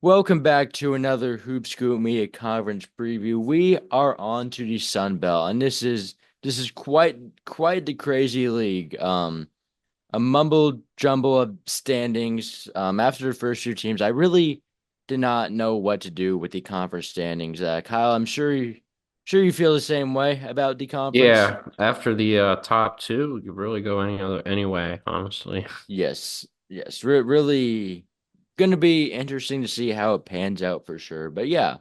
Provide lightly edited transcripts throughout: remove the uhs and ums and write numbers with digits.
Welcome back to another Hoop Scoop Media Conference preview. We are on to the Sun Belt, and this is quite the crazy league. A mumble jumble of standings. After the first two teams, I really did not know what to do with the conference standings. Kyle, I'm sure you feel the same way about the conference. Yeah, after the top two, you really go anyway, honestly. Yes, yes, really going to be interesting to see how it pans out for sure. But yeah.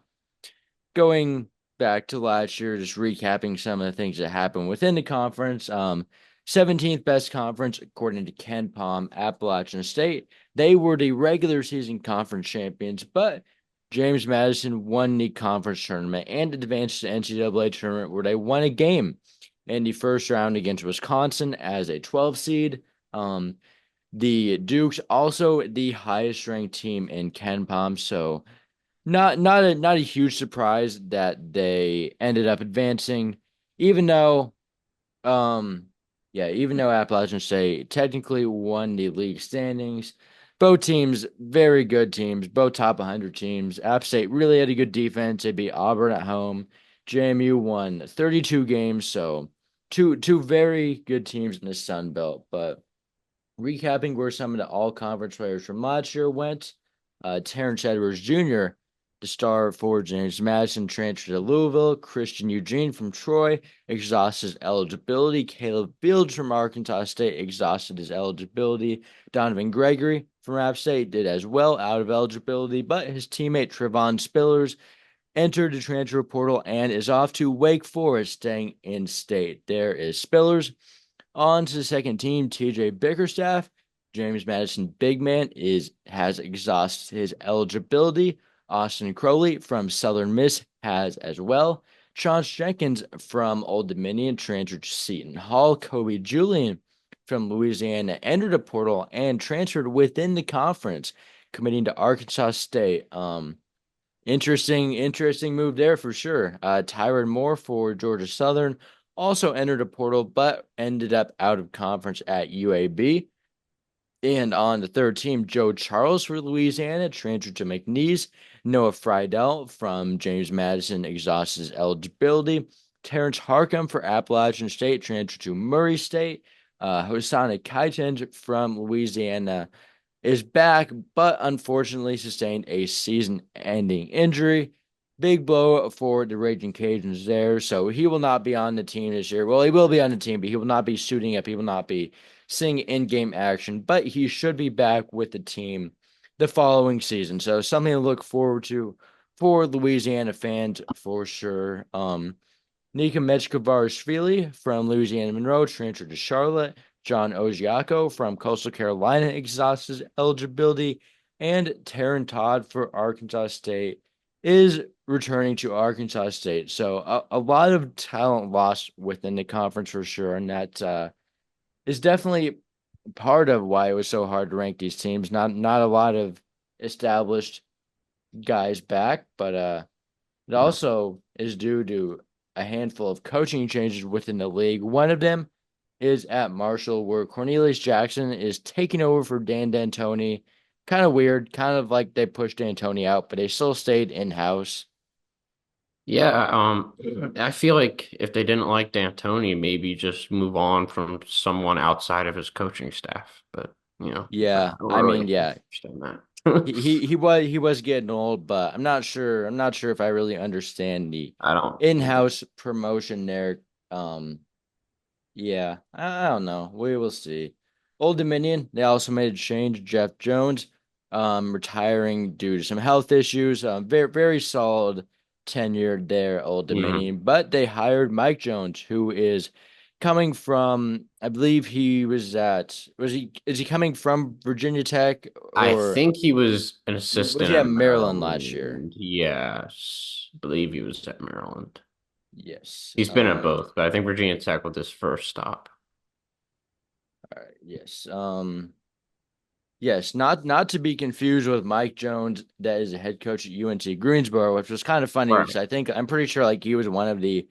Going back to last year, just recapping some of the things that happened within the conference. 17th best conference according to Ken Palm, Appalachian State. They were the regular season conference champions, but James Madison won the conference tournament and advanced to the NCAA tournament where they won a game in the first round against Wisconsin as a 12 seed. Um, the Dukes also the highest ranked team in Ken Palm, so not a huge surprise that they ended up advancing, even though even though Appalachian State technically won the league standings. Both teams very good teams, both top 100 teams. App State really had a good defense. They beat Auburn at home. JMU won 32 games, so two very good teams in the Sun Belt. But recapping where some of the all conference players from last year went, Terrence Edwards Jr., the star for James Madison, transferred to Louisville. Christian Eugene from Troy exhausted his eligibility. Caleb Fields from Arkansas State exhausted his eligibility. Donovan Gregory from App State did as well, out of eligibility, but his teammate Trevon Spillers entered the transfer portal and is off to Wake Forest, staying in state. There is Spillers. On to the second team, TJ Bickerstaff. James Madison big man has exhausted his eligibility. Austin Crowley from Southern Miss has as well. Chance Jenkins from Old Dominion transferred to Seton Hall. Kobe Julian from Louisiana entered a portal and transferred within the conference, committing to Arkansas State. Interesting move there for sure. Tyron Moore for Georgia Southern also entered a portal, but ended up out of conference at UAB. And on the third team, Joe Charles for Louisiana transferred to McNeese. Noah Friedel from James Madison exhausted his eligibility. Terrence Harcum for Appalachian State transferred to Murray State. Hosanna Kaitan from Louisiana is back, but unfortunately sustained a season-ending injury. Big blow for the Raging Cajuns there. So he will not be on the team this year. Well, he will be on the team, but he will not be suiting up. He will not be seeing in-game action, but he should be back with the team the following season. So something to look forward to for Louisiana fans for sure. Nika Mechkavarishvili from Louisiana Monroe transferred to Charlotte. John Ogiaco from Coastal Carolina exhausts eligibility. And Taryn Todd for Arkansas State is returning to Arkansas State. So a lot of talent lost within the conference for sure. And that is definitely part of why it was so hard to rank these teams. Not a lot of established guys back, but it No. also is due to a handful of coaching changes within the league. One of them is at Marshall, where Cornelius Jackson is taking over for Dan D'Antoni. Kind of weird, kind of like they pushed D'Antoni out, but they still stayed in house. Yeah, I feel like if they didn't like D'Antoni, maybe just move on from someone outside of his coaching staff. But, I Yeah, don't I really mean, yeah, understand that. he was getting old, but I'm not sure if I really understand the I don't either. in-house promotion there. Um, Yeah, I don't know. We will see. Old Dominion, they also made a change. Jeff Jones, retiring due to some health issues. Very solid tenure there, Old Mm. Dominion. But they hired Mike Jones, who is coming from, I believe he is he coming from Virginia Tech I or think he was an was assistant he at at Maryland last year? Maryland. Yes, I believe he was at Maryland. Yes. He's been at both, but I think Virginia Tech was his first stop. All right, yes. Yes, not to be confused with Mike Jones, that is a head coach at UNC Greensboro, which was kind of funny because Right. I'm pretty sure like he was one of the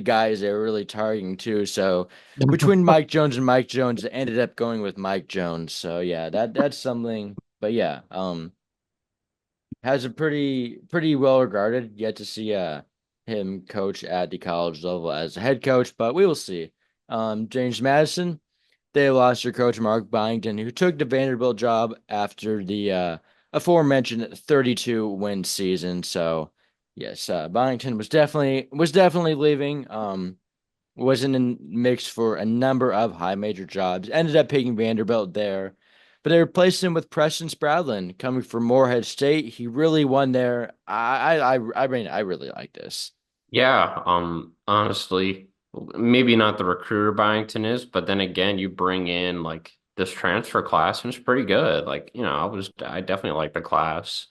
guys they were really targeting too. So between Mike Jones and Mike Jones, it ended up going with Mike Jones. So yeah, that's something. But yeah, has a pretty well regarded. Yet to see him coach at the college level as a head coach, but we will see. James Madison, they lost their coach Mark Byington, who took the Vanderbilt job after the aforementioned 32 win season. So yes, Byington was definitely leaving. Was in the mix for a number of high major jobs. Ended up picking Vanderbilt there, but they replaced him with Preston Spradlin coming from Morehead State. He really won there. I mean, I really like this. Yeah, honestly, maybe not the recruiter Byington is, but then again, you bring in like this transfer class and it's pretty good. Like, I definitely like the class.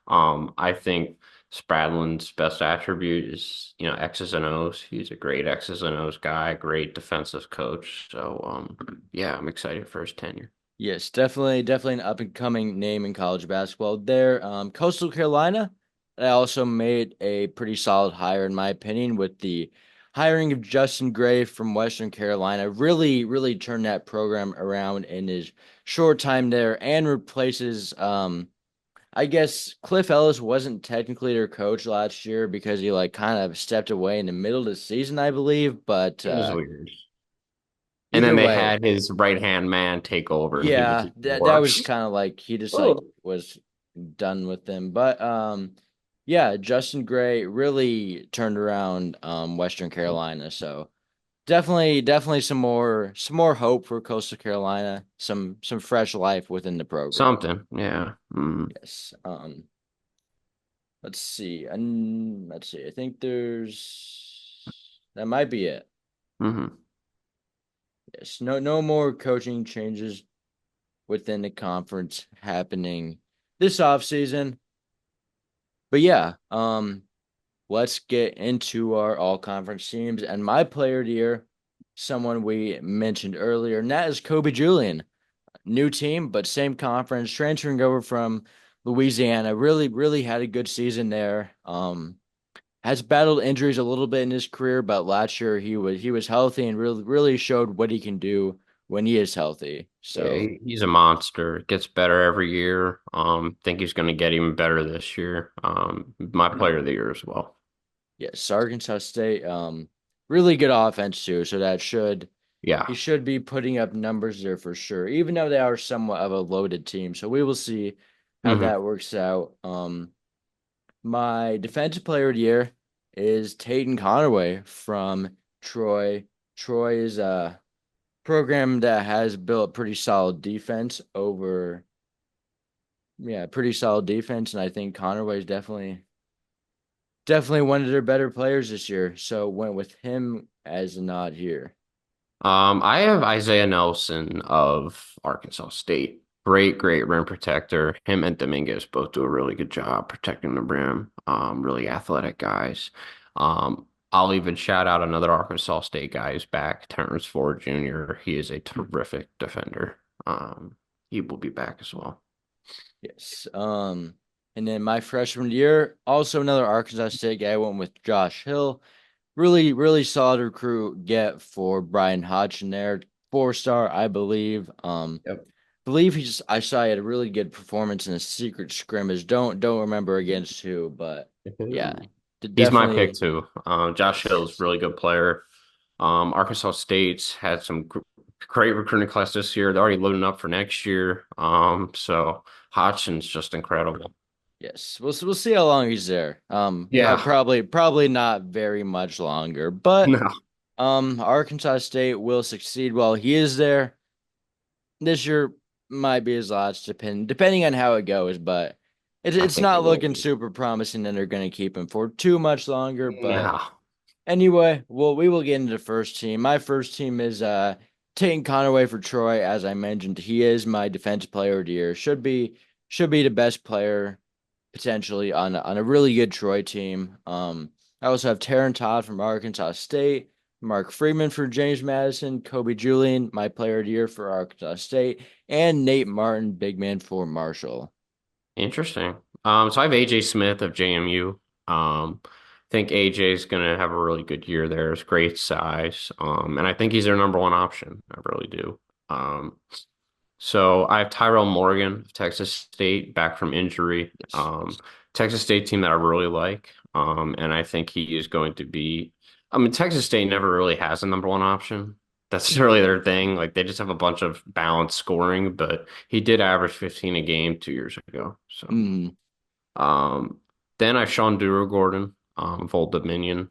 I think Spradlin's best attribute is, X's and O's. He's a great X's and O's guy, great defensive coach. So, yeah, I'm excited for his tenure. Yes, definitely an up and coming name in college basketball. There, Coastal Carolina, they also made a pretty solid hire in my opinion with the hiring of Justin Gray from Western Carolina. Really turned that program around in his short time there and replaces I guess Cliff Ellis wasn't technically their coach last year because he like kind of stepped away in the middle of the season, I believe, but It was weird. And then either they way, had his right-hand man take over and he was yeah, even that was worse. kind of like he just like Oh. was done with them. But yeah, Justin Gray really turned around Western Carolina. So definitely some more hope for Coastal Carolina, some fresh life within the program. Something, yeah. Mm. Yes. Let's see. And let's see. I think that might be it. Hmm. Yes. No more coaching changes within the conference happening this offseason. But yeah, let's get into our all conference teams. And my player of the year, someone we mentioned earlier, and that is Kobe Julian. New team, but same conference, transferring over from Louisiana. Really had a good season there. Has battled injuries a little bit in his career, but last year he was healthy and really showed what he can do when he is healthy. Yeah, So he's a monster. Gets better every year. Think he's going to get even better this year. My player of the year as well. yes, Arkansas State, really good offense too. So Yeah. he should be putting up numbers there for sure, even though they are somewhat of a loaded team. So we will see how Hmm. that works out. My defensive player of the year is Tayton Conaway from Troy. Troy is a program that has built pretty solid defense over, yeah, pretty solid defense, and I think Conaway is definitely one of their better players this year. So went with him as a nod here. I have Isaiah Nelson of Arkansas State. Great rim protector. Him and Dominguez both do a really good job protecting the rim. Really athletic guys. I'll even shout out another Arkansas State guy who's back, Terrence Ford Jr. He is a terrific defender. He will be back as well. Yes. And then my freshman year, also another Arkansas State guy. I went with Josh Hill. Really solid recruit get for Bryan Hodgson there. 4-star, I believe. Yep. Believe I saw he had a really good performance in a secret scrimmage. Don't remember against who, but yeah, He's my pick definitely too. Josh Hill's a really good player. Arkansas State's had some great recruiting class this year. They're already loading up for next year. So Hodgson's just incredible. yes. We'll see how long he's there. Yeah. Probably not very much longer, but No, Arkansas State will succeed while he is there. This year might be his last, depending on how it goes, but I it's think not it will looking be. super promising that they're going to keep him for too much longer. But No, anyway, well, we will get into the first team. My first team is Tate Conaway for Troy. As I mentioned, he is my defensive player of the year. Should be the best player potentially on a really good Troy team. I also have Taron Todd from Arkansas State, Mark Freeman for James Madison, Kobe Julian, my player of the year for Arkansas State, and Nate Martin, big man for Marshall. interesting. So I have AJ Smith of JMU. I think AJ is gonna have a really good year there. It's great size. And I think he's their number one option. I really do. Um, So I have Tyrell Morgan of Texas State back from injury. Yes. Texas State team that I really like. And I think he is going to be. I mean, Texas State never really has a number one option. That's really their thing. Like they just have a bunch of balanced scoring, but he did average 15 a game 2 years ago. So Mm, um, then I Sean Gordon, of Old Dominion.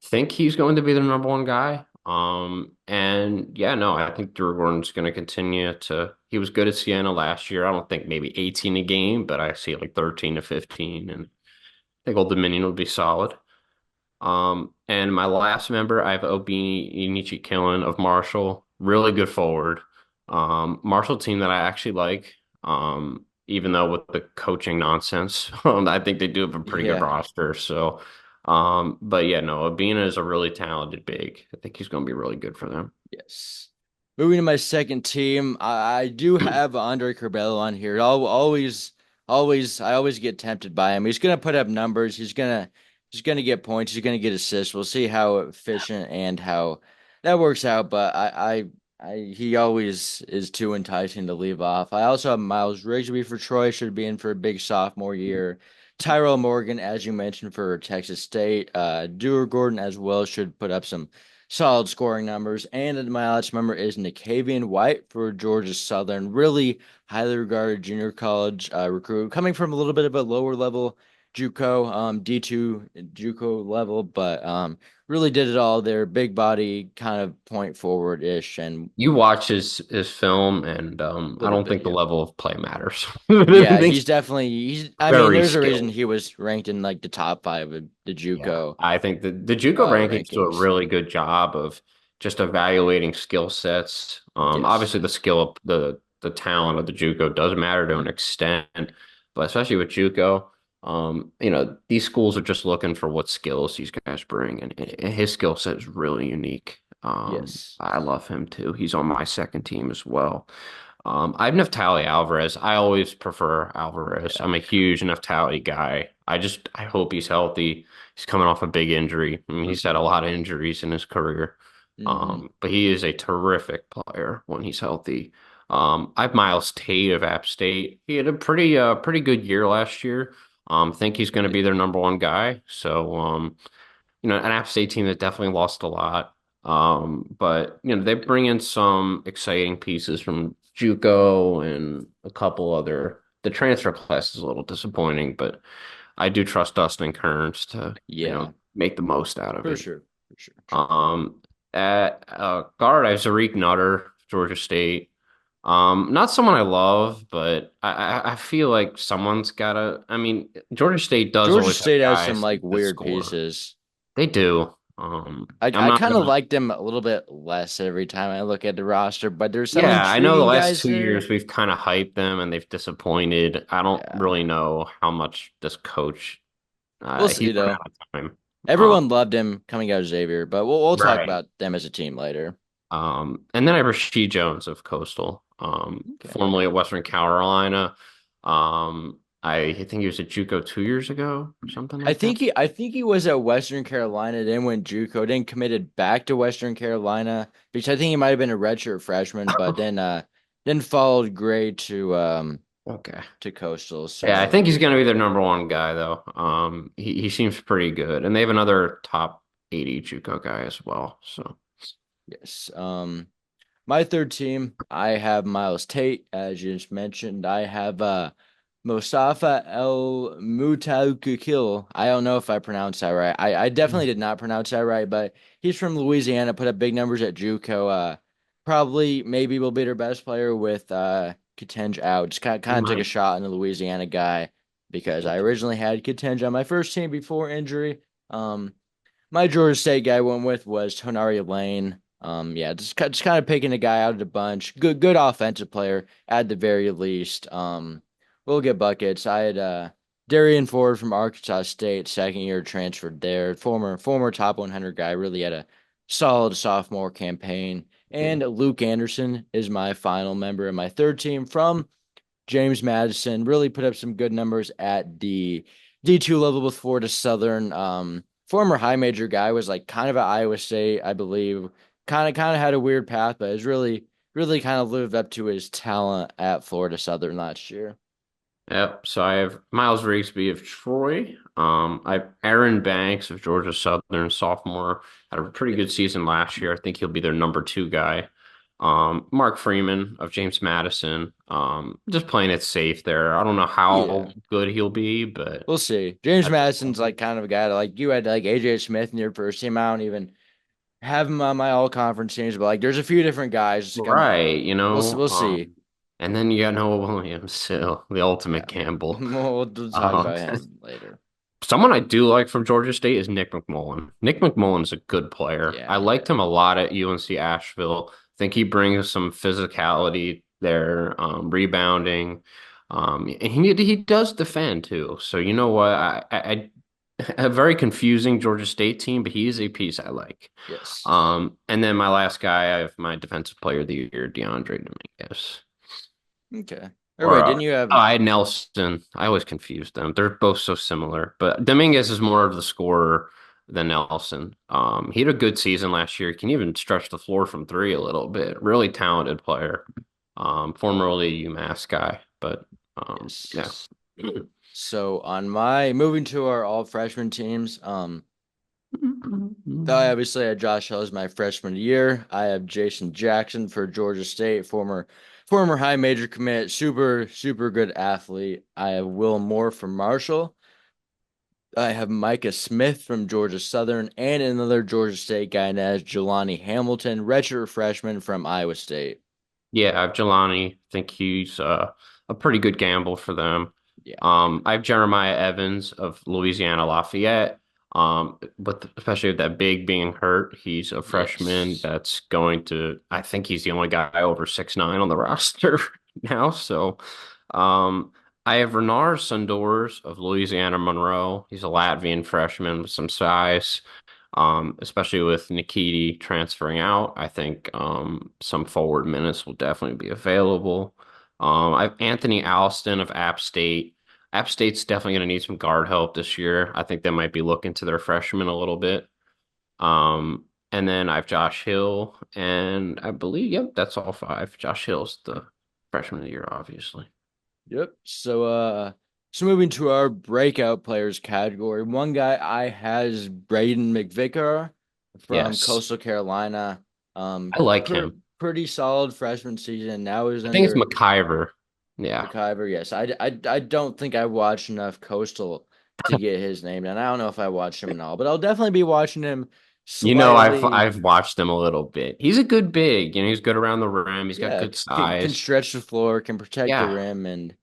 Think he's going to be the number one guy. And yeah, no, I think Drew Gordon's going to continue to. He was good at Siena last year. I don't think maybe 18 a game, but I see like 13 to 15, and I think Old Dominion will be solid. And my last member, I have Obini Inichi Killen of Marshall. Really good forward. Marshall team that I actually like. Even though with the coaching nonsense, I think they do have a pretty good yeah. roster. So, but yeah, no, Obina is a really talented big. I think he's going to be really good for them. Yes. Moving to my second team, I do have Andre Curbelo on here. I always get tempted by him. He's gonna put up numbers. He's gonna get points. He's gonna get assists. We'll see how efficient and how that works out. But he always is too enticing to leave off. I also have Miles Rigsby for Troy. Should be in for a big sophomore year. Tyrell Morgan, as you mentioned, for Texas State. Dewar Gordon as well should put up some solid scoring numbers. And my last member is Nicavian White for Georgia Southern. Really highly regarded junior college recruit, coming from a little bit of a lower level JUCO, D2 JUCO level, but really did it all there. Big body, kind of point forward ish, and You watch his film, and a I little don't bit, think the yeah. level of play matters. I Yeah, think he's definitely he's. I mean, very there's a reason skilled. he was ranked in like the top five of the Yeah, JUCO I think the JUCO rankings do a rankings. really good job of just evaluating skill sets. Yes. Obviously the skill, the talent of the JUCO does matter to an extent, but especially with JUCO, these schools are just looking for what skills these guys bring, and his skill set is really unique. Yes. I love him too. He's on my second team as well. I have Neftali Alvarez. I always prefer Alvarez. Yeah. I'm a huge Neftali guy. I hope he's healthy. He's coming off a big injury. I mean, he's had a lot of injuries in his career. Mm-hmm. But he is a terrific player when he's healthy. I have Miles Tate of App State. He had a pretty good year last year. Think he's going to be their number one guy. So, an App State team that definitely lost a lot. But they bring in some exciting pieces from JUCO and a couple other. The transfer class is a little disappointing, but I do trust Dustin Kearns to, Yeah. make the most out of For it. sure. For sure. Um, at guard, I have Zariq Nutter, Georgia State. Not someone I love, but I feel like someone's gotta. I mean, Georgia State does Georgia always have State has some guys like that weird score. pieces. They do. I'm I not kind of gonna. like them a little bit less every time I look at the roster, but there's some Yeah, I know the intriguing last guys two there. years we've kind of hyped them and they've disappointed. I don't Yeah. really know how much this coach. We'll He's see run though. out of time. Um, Everyone loved him coming out of Xavier, but we'll talk right. about them as a team later. And then I have Rasheed Jones of Coastal, Okay. formerly at Western Carolina. I think he was at JUCO 2 years ago or something like that. I think he was at Western Carolina, then went JUCO, then committed back to Western Carolina because I think he might have been a redshirt freshman, but then followed Gray Okay. to Coastal. Yeah, I So think he's going to be their number one guy, though. He seems pretty good, and they have another top 80 JUCO guy as well. So, yes. My third team, I have Miles Tate, as you just mentioned. I have Mostafa El Mutaukil. I don't know if I pronounced that right. I definitely did not pronounce that right, but he's from Louisiana, put up big numbers at JUCO. Probably maybe will be their best player with Katenj out. Just kind of took a might. shot on the Louisiana guy because I originally had Katenj on my first team before injury. Um, my Georgia State guy I went with was Tonari Lane. Yeah, just kind of picking a guy out of the bunch. Good offensive player at the very least. We'll get buckets. I had Darian Ford from Arkansas State, second year transferred there. Former top 100 guy, really had a solid sophomore campaign. And Luke Anderson is my final member of my third team from James Madison. Really put up some good numbers at the D2 level with Florida Southern. Former high major guy was like kind of at Iowa State, I believe. Kind of had a weird path, but it's really kind of lived up to his talent at Florida Southern last year. Yep. So I have Miles Rigsby of Troy. I have Aaron Banks of Georgia Southern, sophomore. Had a pretty Yep. good season last year. I think he'll be their number two guy. Mark Freeman of James Madison. Just playing it safe there. I don't know Yeah. how good he'll be, but We'll see. James I think Madison's like kind of a guy that, like, you had like AJ Smith in your first team. I don't even have him on my all conference teams, but like there's a few different guys to kind of right, we'll see. and then you got Noah Williams, so the ultimate Yeah. gamble. We'll talk Um, about him later. Someone I do like from Georgia State is Nick McMullen. Nick McMullen's a good player. I Yeah, liked him a lot at UNC Asheville. I think he brings some physicality there, rebounding. And he does defend too. So you know what? A very confusing Georgia State team, but he is a piece I like. yes. And then my last guy, I have my defensive player of the year, DeAndre Dominguez. Okay. Or Or wait, didn't you have I had Nelson. I always confuse them. They're both so similar, but Dominguez is more of the scorer than Nelson. He had a good season last year. He can even stretch the floor from three a little bit. Really talented player. Formerly a UMass guy, but yeah. yes. So on my moving to our all freshman teams, I obviously had Josh Hill as my freshman year. I have Jason Jackson for Georgia State, former high major commit, super good athlete. I have Will Moore from Marshall. I have Micah Smith from Georgia Southern and another Georgia State guy, and that is Jelani Hamilton, redshirt freshman from Iowa State. Yeah, I have Jelani. I think he's a pretty good gamble for them. Yeah. I have Jeremiah Evans of Louisiana Lafayette. But especially with that big being hurt, he's a freshman Yes. that's going to, I think he's the only guy over 6'9" on the roster now. So, I have Renar Sundors of Louisiana Monroe. He's a Latvian freshman with some size. Especially with Nikiti transferring out, I think some forward minutes will definitely be available. I have Anthony Alston of App State. App State's definitely going to need some guard help this year. I think they might be looking to their freshmen a little bit. And then I have Josh Hill, and I believe, yep, that's all five. Josh Hill's the freshman of the year, obviously. Yep. So moving to our breakout players category, one guy I has Braden McVicker from Yes, Coastal Carolina. I like Per him. pretty solid freshman season. Now he's I think it's under McIver. Yeah. McIver. Yes, I don't think I watched enough Coastal to get his name, and I don't know if I watched him at all, but I'll definitely be watching him You know, I've slightly. I've watched him a little bit. He's a good big, he's good around the rim. He's got Yeah, good can size. stretch the floor, can protect the Yeah, rim, and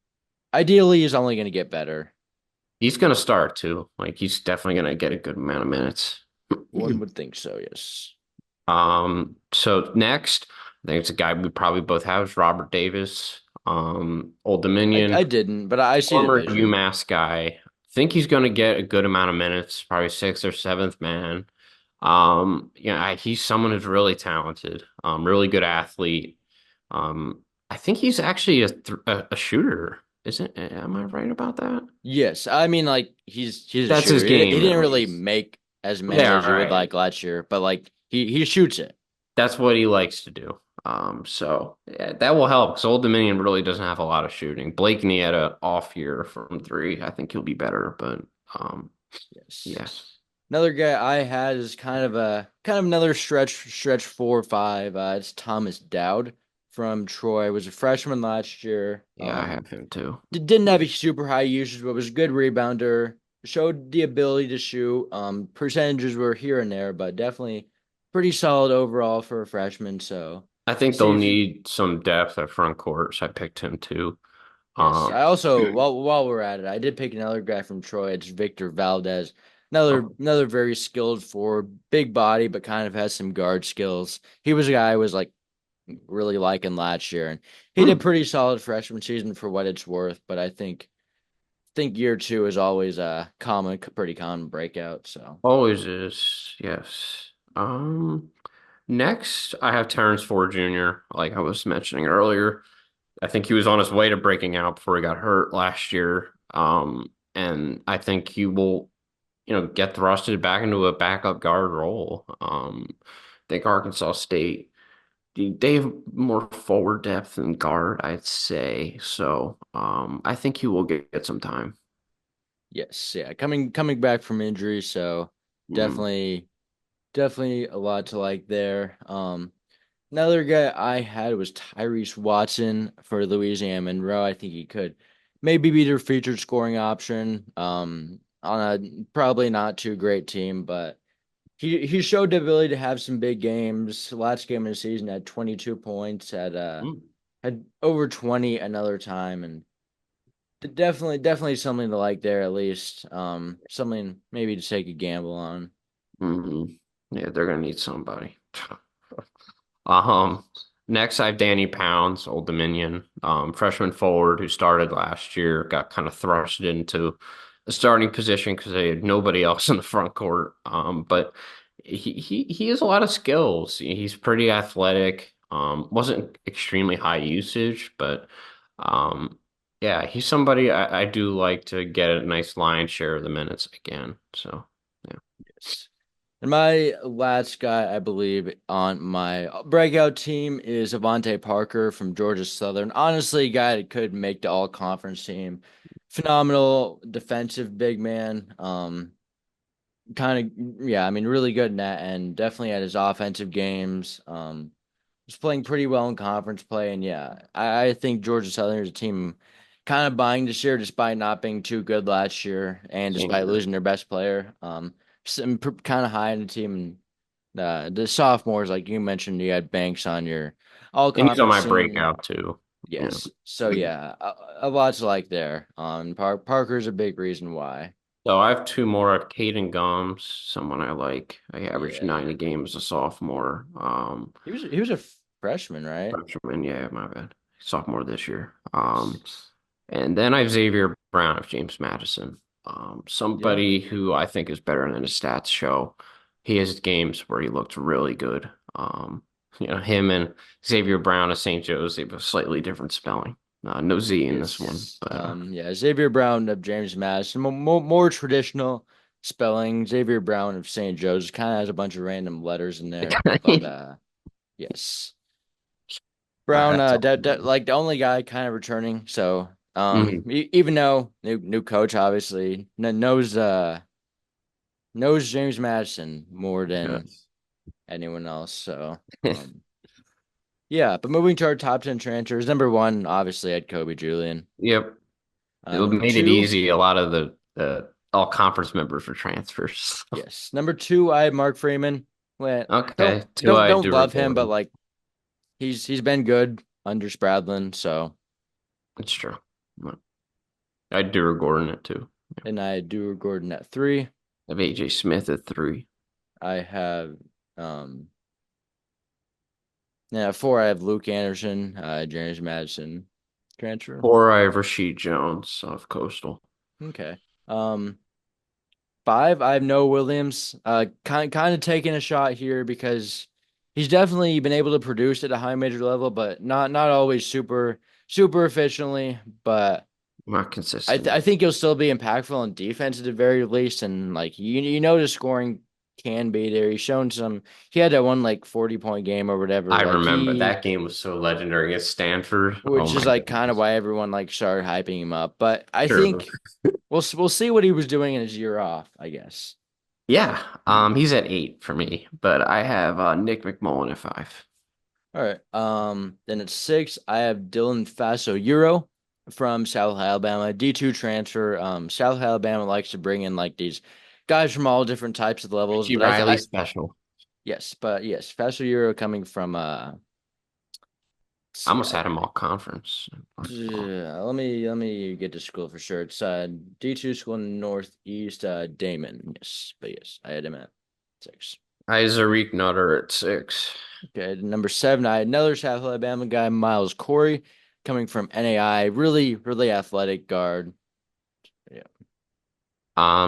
ideally he's only going to get better. he's gonna start too. Like he's definitely gonna get a good amount of minutes. One would think so, yes. So next, I think it's a guy we probably both have is Robert Davis, Old I Dominion, didn't, but I see the former vision. UMass guy. Think he's gonna get a good amount of minutes, probably sixth or seventh man. He's someone who's really talented, really good athlete. I think he's actually a shooter, isn't? Am I right about that? Yes, I mean, like he's a That's shooter. his He game, didn't at really least. make as many Yeah, as you would right. like last year, but like he shoots it. That's what he likes to do. So yeah, that will help because Old Dominion really doesn't have a lot of shooting. Blakeney had an off year from three. I think he'll be better, but um, yeah, Yes. Another guy I had is kind of another stretch 4 or 5. It's Thomas Dowd from Troy. Was a freshman last year. yeah, I have him too. Didn't have a super high usage, but was a good rebounder. Showed the ability to shoot. Percentages were here and there, but definitely pretty solid overall for a freshman. So I think see they'll if you need some depth at front court, so I picked him too. yes. Um, I also while we're at it, I did pick another guy from Troy. It's Victor Valdez. Another very skilled forward, big body, but kind of has some guard skills. He was a guy I was like really liking last year, and he did hmm, pretty solid freshman season for what it's worth. But I think year two is always a pretty common breakout. So always is, yes. Next I have Terrence Ford Jr. Like I was mentioning earlier. I think he was on his way to breaking out before he got hurt last year. And I think he will, get thrusted back into a backup guard role. I think Arkansas State. they have more forward depth than guard, I'd say. So, I think he will get some time. Yes, yeah, coming back from injury, so Mm, definitely definitely a lot to like there. Another guy I had was Tyrese Watson for Louisiana Monroe. I think he could maybe be their featured scoring option. On a probably not too great team, but he showed the ability to have some big games. Last game of the season had 22 points, mm, had over 20 another time, and definitely something to like there at least. Something maybe to take a gamble on. mm. Yeah, they're gonna need somebody. Um, Next I have Danny Pounds, Old Dominion, freshman forward who started last year, got kind of thrust into a starting position because they had nobody else in the front court. But he has a lot of skills. He's pretty athletic. Wasn't extremely high usage, but yeah, he's somebody I do like to get a nice lion's share of the minutes again. So yeah. Yes. And my last guy, I believe, on my breakout team is Avante Parker from Georgia Southern. Honestly, a guy that could make the all conference team. Phenomenal defensive big man. Kind of, yeah, I mean, really good in that, and definitely at his offensive games. Was playing pretty well in conference play, and yeah, I think Georgia Southern is a team kind of buying this year, despite not being too good last year, and Same despite here. losing their best player. Some kind of high in the team. The sophomores, like you mentioned, you had Banks on your all And he's on conference my team. breakout too. Yeah. Yes, so yeah, a lot to like there. Parker's a big reason why. So I have two more. I have Caden Gomes, someone I like. I averaged Yeah, 90 games as a sophomore. he was a freshman, right? Freshman, yeah, my bad. Sophomore this year. And then I have Xavier Brown of James Madison. Yeah. Somebody who I think is better than his stats show. He has games where he looked really good. Him and Xavier Brown of St. Joe's, they have a slightly different spelling. No Z in this one, Yes. but Yeah, Xavier Brown of James Madison, more traditional spelling. Xavier Brown of St. Joe's kind of has a bunch of random letters in there, but yes. Brown, that's all. like the only guy kind of returning. So, Mhm. even though new coach obviously knows James Madison more than Yes. anyone else. So, yeah. But moving to our top 10 transfers, number one obviously had Kobe Julian. Yep. It Number made it two. easy. A lot of the all conference members were transfers. Yes. Number two, I have Mark Freeman. Well, don't Okay. Two don't I don't do love him, but recording. like he's been good under Spradlin. So, It's true. I do recording it too. and I do Gordon at three. I have AJ Smith at three. I have um yeah, four. I have Luke Anderson, James Madison transfer. Four I have Rasheed Jones of Coastal. Okay. Um, five. I have Noah Williams. Kind of taking a shot here because he's definitely been able to produce at a high major level, but not always super efficiently. But Not I consistent. think he'll still be impactful on defense at the very least, and like you know the scoring can be there. He's shown some. He had that one like 40-point game or whatever. I Like remember that game was so legendary against Stanford. Oh which is my like kind of goodness. why everyone like started hyping him up. But I Sure. think we'll see what he was doing in his year off. I guess. Yeah. He's at eight for me, but I have Nick McMullen at five. All right. Then at six, I have Dylan Faso Euro from South Alabama, D2 transfer. South Alabama likes to bring in like these guys from all different types of levels, Ricky but Riley special. yes, Faso Euro coming from let's I see, almost had him all conference. let me get to school for sure. It's D2 school in Northeast, Damon. Yes, but yes, I had him at six. Isaac Nutter at six. Okay, number seven, I had another South Alabama guy, Miles Corey, coming from NAI. Really athletic guard. Yeah.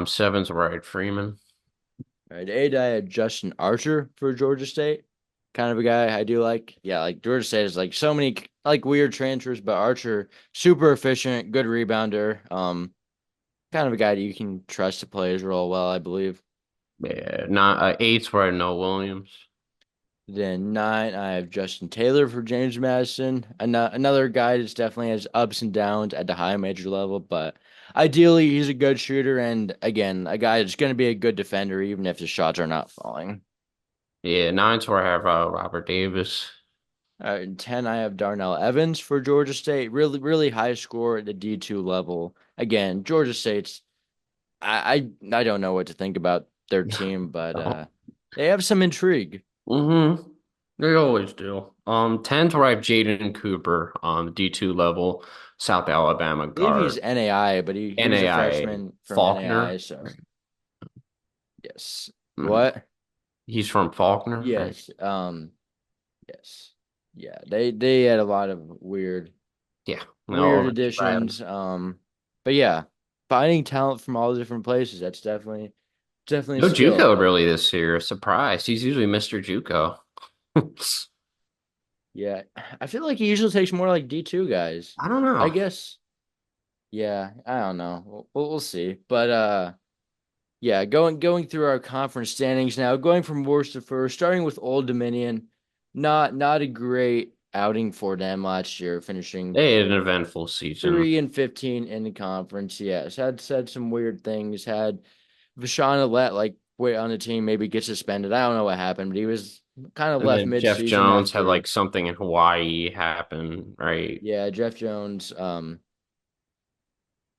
Seven's Wright Freeman. All right, eight, I had Justin Archer for Georgia State. Kind of a guy I do like. Yeah, like Georgia State is like so many like weird transfers, but Archer super efficient, good rebounder. Kind of a guy that you can trust to play his role well, I believe. Yeah, not eight's where I know Williams. Then 9, I have Justin Taylor for James Madison. Another guy that's definitely has ups and downs at the high major level, but ideally he's a good shooter and again, a guy that's going to be a good defender even if his shots are not falling. Yeah, nine's where I have Robert Davis. In 10, I have Darnell Evans for Georgia State. Really, really high score at the D2 level. Again, Georgia State's I don't know what to think about their team, but No. they have some intrigue. Mm-hmm. They always do. 10's where I have Jaden Cooper, D2 level, South Alabama I believe he's guard. NAI, but he was a NAIA freshman from NAI, Faulkner. so yes. Mhm. What? He's from Faulkner, right? Yes. Yes. Yeah. They had a lot of Yeah. weird No, that's bad. additions. But yeah, finding talent from all the different places, that's definitely a No skill. JUCO really this year. Surprise. He's usually Mr. JUCO. Yeah. I feel like he usually takes more like D2 guys. I don't I know. guess. Yeah, I don't know. We'll see. But yeah, going through our conference standings now, going from worst to first, starting with Old Dominion, not a great outing for them last year, finishing They had an eventful season. 3-15 in the conference. Yes, had said some weird things. Had Vashana let like wait on the team, maybe get suspended. I don't know what happened, but he was kind of And left then Jeff mid-season Jones had after. like something in Hawaii happen, right? Yeah, Jeff Jones.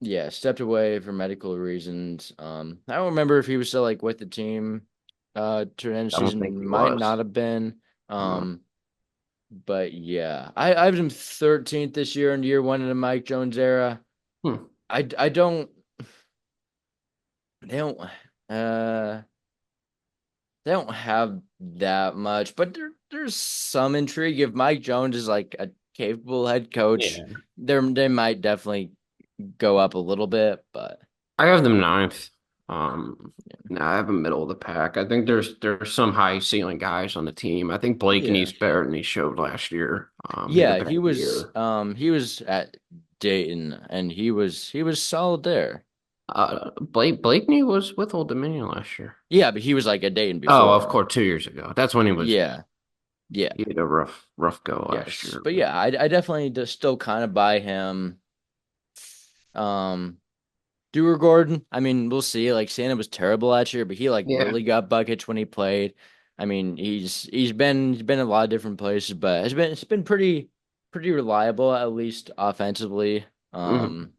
Yeah, stepped away for medical reasons. I don't remember if he was still like with the team to the end of the I don't think season. he Might was. not have been. Uh, But yeah, I have him 13th this year in year one in the Mike Jones era. hmm. I don't they don't uh they don't have that much, but there's some intrigue. If Mike Jones is like a capable head coach, Yeah. they might definitely go up a little bit, but I have them ninth. No, I have them middle of the pack. I think there's some high ceiling guys on the team. I think yeah. Blakeney's better than he showed last year. He had a Yeah, bad year. he was at Dayton and he was solid there. Blakeney was with Old Dominion last year. Yeah, but he was like at Dayton Oh, of before. course, 2 years ago. That's when Yeah. Yeah. he had a rough go last Yes. year. But yeah, I definitely just still kind of buy him. Um Dewar Gordon, I mean, we'll see. Like Santa was terrible last year, but he like Yeah. really got buckets when he played. I mean, he's been in a lot of different places, but it's been pretty reliable, at least offensively. Mhm. Um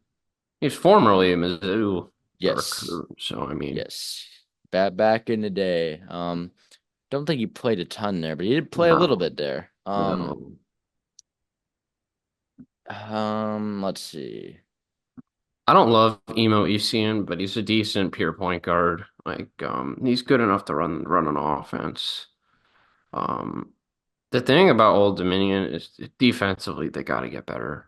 He's formerly a Mizzou yes. recruit, so I mean, Yes. Back in the day. Don't think he played a ton there, but he did play a little no, bit there. no. Let's see. I don't love Emo Esian, but he's a decent pure point guard. He's good enough to run an offense. Um, the thing about Old Dominion is defensively they got to get better.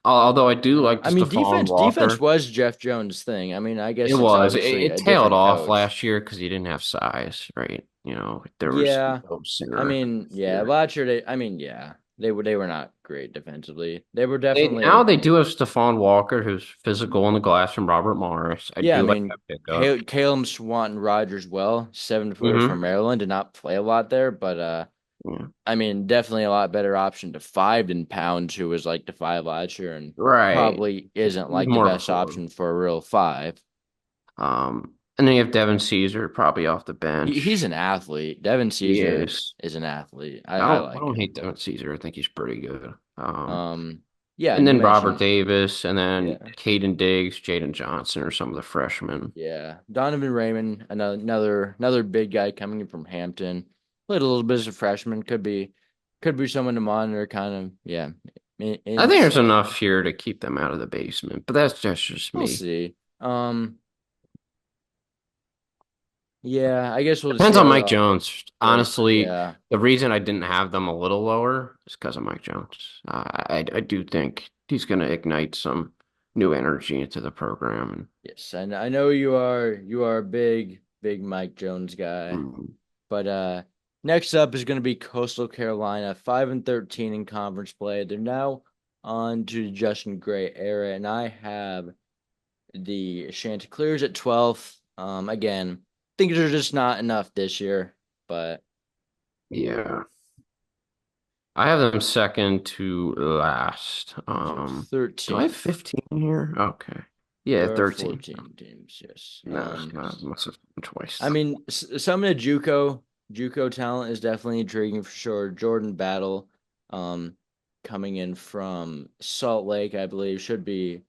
Although I do like I the mean, Stephon defense Walker. was Jeff Jones' thing. I mean, I It guess it's was it, obviously it a tailed different off coach. last year because he didn't have size, right? You know, there was Yeah. no I center mean, yeah, here. last year I mean, yeah, they were not great defensively. They were Now definitely, they do have Stephon Walker, who's physical on the glass from Robert Morris. I yeah, I do like mean, that pickup. Caleb Swanton Rogers, well, 7 footer from Hmm. Maryland, did not play a lot there, but Yeah. I mean, definitely a lot better option to five than Pounds, who was like the five last year, and Right. probably isn't He's like the more of a best four. option for a real five. And then you have Devin Caesar probably off the He's bench. an athlete. Devin He Caesar is. is an athlete. I I don't I like don't him. hate Devin Caesar. I think he's pretty good. Yeah, And and you then Robert mentioned, Davis, and then yeah, Caden Diggs, Jaden Johnson, or some of the freshmen. yeah, Donovan Raymond, another big guy coming in from Hampton. Played a little bit as a freshman. Could be someone to monitor. Kind of, yeah, I think there's insane. enough here to keep them out of the basement, but that's just We'll me. see. Yeah, I guess we'll just see Depends how on it Mike all Jones. plays. Honestly, Yeah, the reason I didn't have them a little lower is because of Mike Jones. I do think he's going to ignite some new energy into the program. yes, and I know you are a big Mike Jones guy. And, But next up is going to be Coastal Carolina, 5-13 in conference play. They're now on to the Justin Gray era, and I have the Chanticleers at 12th. Again, think they're just not enough this year, but Yeah. I have them second to last. So Do I have 13th. 15 here? Okay. Yeah, There are 13. 14 teams, yes. No, no, must have been twice. I mean, some of the JUCO talent is definitely intriguing for sure. Jordan Battle, um, coming in from Salt Lake, I believe, should be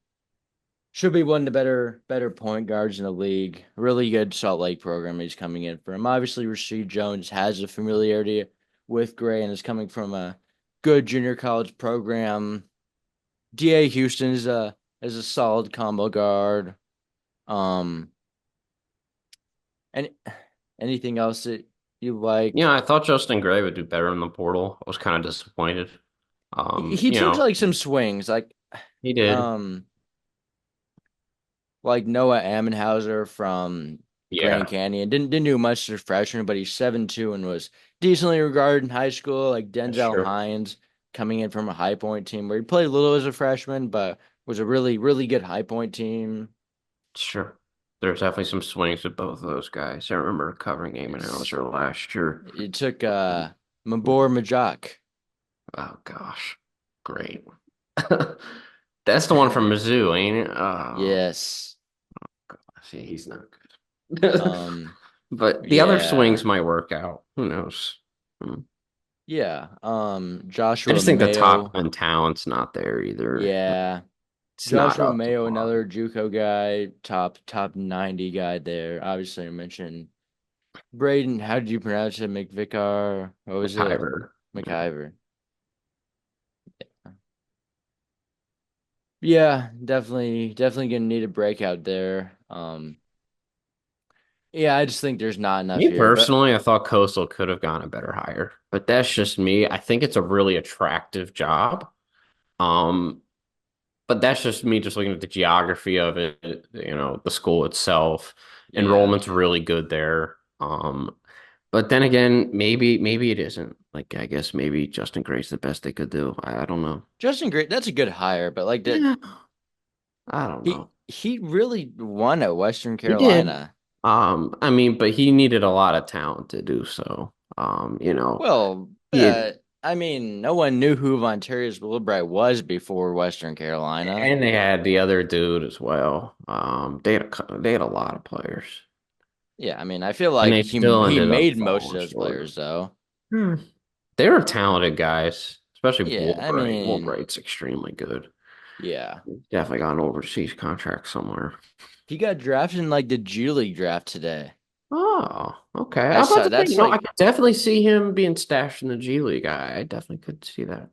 one of the better point guards in the league. Really good Salt Lake program he's coming in from. Obviously, Rasheed Jones has a familiarity with Gray and is coming from a good junior college program. DA Houston is a solid combo guard. Um, and anything else that you Yeah, like? I thought Justin Gray would do better in the portal. I was kind of disappointed. He took like some swings, He did. um like Noah Ammenhauser from Grand Yeah, Canyon. Didn't do much as a freshman, but he's 7'2" and was decently regarded in high school. Like that's Denzel true. Hines coming in from a High Point team where he played a little as a freshman, but was a really good High Point team. Sure. There's definitely some swings with both of those guys. I remember covering Eamon It's, Hauser last year. it took Mabor Majak. Oh gosh. Great. That's the one from Mizzou, ain't it? Oh, Yes. see, he's not good. Um But the other swings yeah. might work out. Who knows? Hmm. Yeah. I Joshua just think the top Mayo. end talent's not there either. Yeah. It's not Joshua up to Mayo, par. another JUCO guy, top 90 guy there. Obviously, I mentioned Braden. How did you pronounce it? McVicar. What was it? McIver. McIver. Yeah, definitely gonna need a breakout there. Yeah, I just think there's not enough Me here. But personally, I thought Coastal could have gone a better hire, but that's just me. I think it's a really attractive job. Um, but that's just me just looking at the geography of it, the school itself. yeah, Enrollment's really good there. But then again, maybe it isn't. Like I guess maybe Justin Gray's the best they could do. I don't know. Justin Great. That's a good hire, but like that, Yeah, I don't he know. he really won at Western He did. Carolina. I mean, but he needed a lot of talent to do so. Well, he I mean, no one knew who Vonterius Wilbright was before Western Carolina. and they had the other dude as well. They had a lot of players, Yeah, I mean, I feel and like they he still he ended up made most of falling those short. players though. Hmm. They were talented guys, especially Yeah, I Woolbright. mean, Woolbright's extremely good. yeah. Definitely got an overseas contract somewhere. He got drafted in like the G League draft today. Oh, okay. I I'm about saw to say, that's I like could definitely see him being stashed in the G League. I definitely could see that.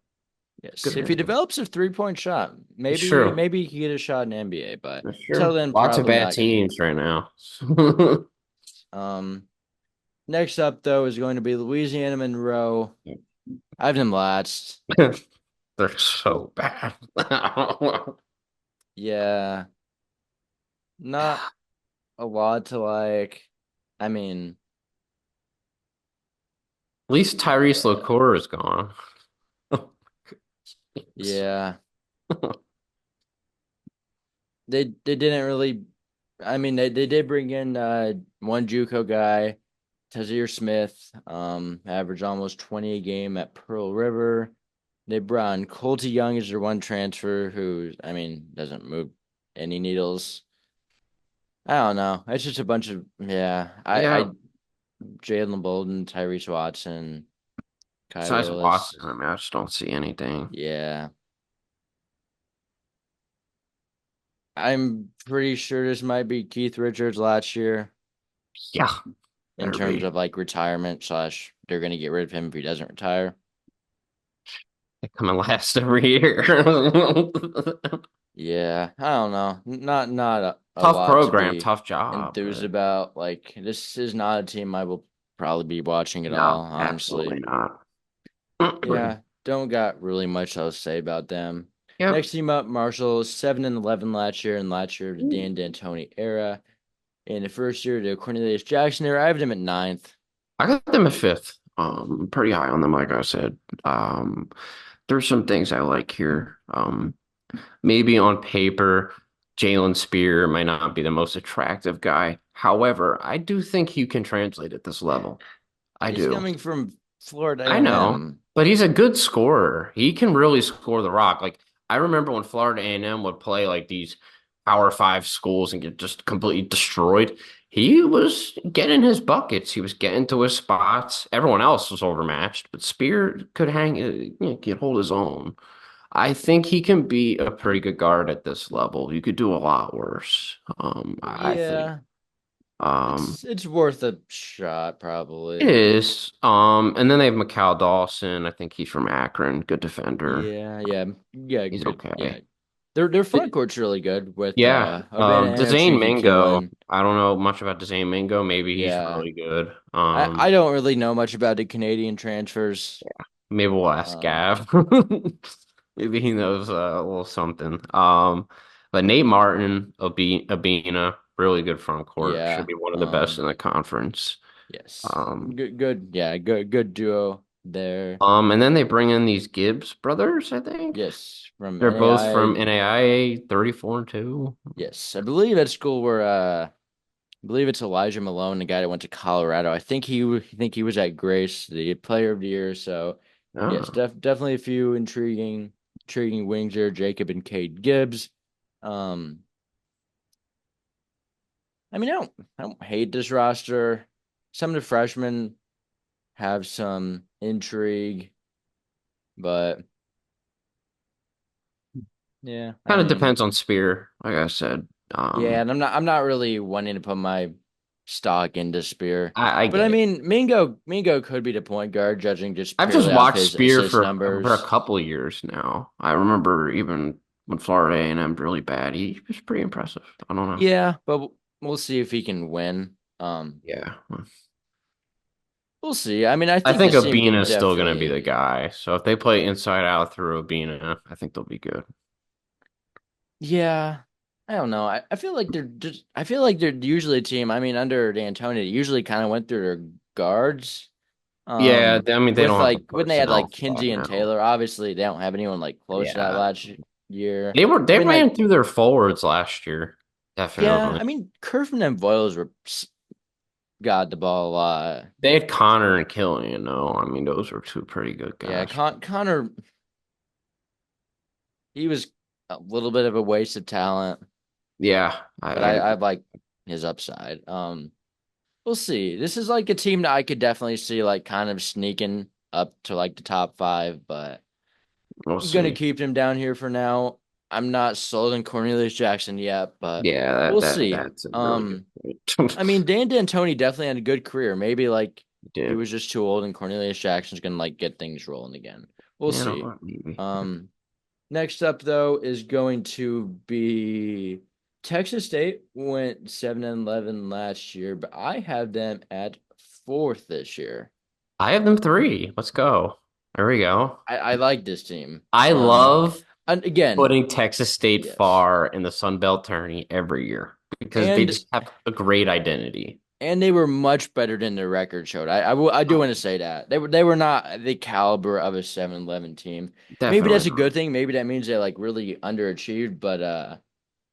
Good yes. for If he him. develops a 3-point shot, It's maybe true. maybe he could get a shot in the NBA, but That's until true. then, Lots of probably bad not gonna teams happen. right now. Um Next up though is going to be Louisiana Monroe. I have them last. They're so bad. At Yeah, not a lot to like. I mean, least Tyrese yeah, LaCour is gone. yeah. They didn't really. I mean, they did bring in one JUCO guy, Tazir Smith, averaged almost 20 a game at Pearl River. They brought in Colty Young as their one transfer, who I mean doesn't move any needles. I don't know. It's just a bunch of yeah. I Yeah, Jalen Bolden, Tyrese Watson, Kai besides Watson, Willis. I mean, I just don't see anything. Yeah, I'm pretty sure this might be Keith Richards last year Yeah, in better terms be. of like retirement slash they're gonna get rid of him if he doesn't retire. They come and last every year. Yeah, I don't know. Not a Tough lot to program, be tough job, enthused but about. Like this is not a team I will probably be watching at all, no, honestly. absolutely not. Yeah, don't got really much else to say about them. Yep. Next team up, Marshall, 7-11 last year, and last year the Dan D'Antoni era. In the first year, the Cornelius Jackson era, I have them at ninth. I got them at fifth. Pretty high on them, like I said. There's some things I like here. Maybe on paper, Jalen Spear might not be the most attractive guy. However, I do think he can translate at this level. I He's do. coming from Florida I know, A&M. but he's a good scorer. He can really score the rock. Like I remember when Florida A&M would play like these Power Five schools and get just completely destroyed. He was getting his buckets. He was getting to his spots. Everyone else was overmatched, but Spear could hang, could hold his own. I think he can be a pretty good guard at this level. You could do a lot worse. I think. Yeah, Um, it's worth a shot it probably. is. And then they have Mikal Dawson. I think he's from Akron. Good defender. Yeah, He's good. Yeah, okay. their front It- court's really good with yeah. Urbana and Dzane Cheeky Mingo. Killen. I don't know much about Dzane Mingo. Maybe he's Yeah, really good. I don't really know much about the Canadian transfers. Maybe we'll ask Um, Gav. Maybe he knows a little something. But Nate Martin, Abina, really good front court. Should yeah, be one of the best in the conference. yes, Um, good. Yeah, good duo there. and then they bring in these Gibbs brothers, I think. Yes, from They're both from NAI. NAIA 34 and 2. Yes, I believe at school where I believe it's Elijah Malone, the guy that went to Colorado. I think he was at Grace, the Player of the Year. So yes, Oh, definitely a few intriguing wings there. Jacob and Cade Gibbs. Um, I mean, I don't hate this roster. Some of the freshmen have some intrigue, but yeah, I kind of mean, depends on Spear, like I said. yeah, and I'm not really wanting to put my stock into Spear. I But I get it. mean, Mingo could be the point guard, judging just I've just purely off watched his Spear assist for a numbers. couple of years now. I remember even when Florida A&M's really bad, he was pretty impressive. I don't know. Yeah, but we'll see if he can win. Yeah. We'll see. I mean, I I think think this team Abina can is still going to be the definitely. guy. So if they play inside out through Abina, I think they'll be good. Yeah, I don't know. I feel like they're just. I feel like they're usually a team. I mean, under D'Antoni, they usually kind of went through their guards. Yeah, I mean they With don't have the like when they had personnel like for that Kinsey and now. Taylor. Obviously, they don't have anyone like close to that Yeah. last year. They I mean, like ran through their forwards last year. yeah. Definitely. I mean, Kerfman and Voiles were got the ball a lot. They had Connor and Killian, though. I mean, those were two pretty good Yeah, guys. Connor. He was a little bit of a waste of talent, Yeah, but I I agree. like his upside. We'll see. This is like a team that I could definitely see like kind of sneaking up to like the top five, but We'll I'm gonna see. keep him down here for now. I'm not sold on Cornelius Jackson yet, but Yeah, we'll see. that's a really good I point. mean, Dan D'Antoni definitely had a good career. Maybe like he Did. was just too old, and Cornelius Jackson's gonna like get things rolling again. We'll You know see. what? Maybe. Um, Next up, though, is going to be Texas State went 7-11 last year, but I have them at fourth this year. I have them three. Let's go. There we go. I like this team. I love And again, putting Texas State yes, far in the Sun Belt tourney every year because they and just have a great identity. they were much better than their record showed. I do Oh, want to say that they were not the caliber of a 7-11 team. Maybe definitely that's a not. good thing. Maybe that means they like really underachieved, but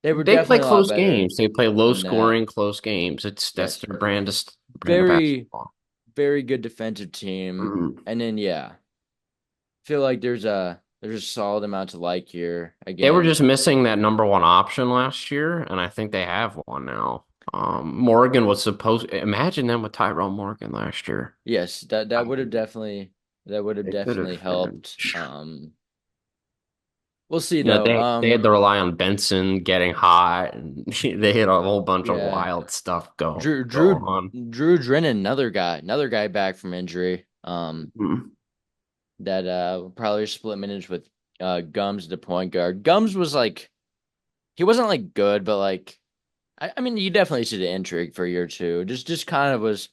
they were They play definitely a lot close better games. They play low than that. scoring close games. That's Yes, their brand of very basketball. very good defensive team. Mm. And then yeah, feel like there's a solid amount to like here. They were Again, just missing that number one option last year, and I think they have one now. Morgan was supposed. Imagine them with Tyrell Morgan last year. yes, I that would have mean, definitely they could have been. helped. We'll see You know, though. they had to rely on Benson getting hot, and they had a whole bunch of Yeah, wild stuff go Drew on. Drennan, another guy back from injury. Mm. That probably split minutes with Gums, the point guard. Gums was like he wasn't like good, but like I mean you definitely see the intrigue for a year or two. Just kind of was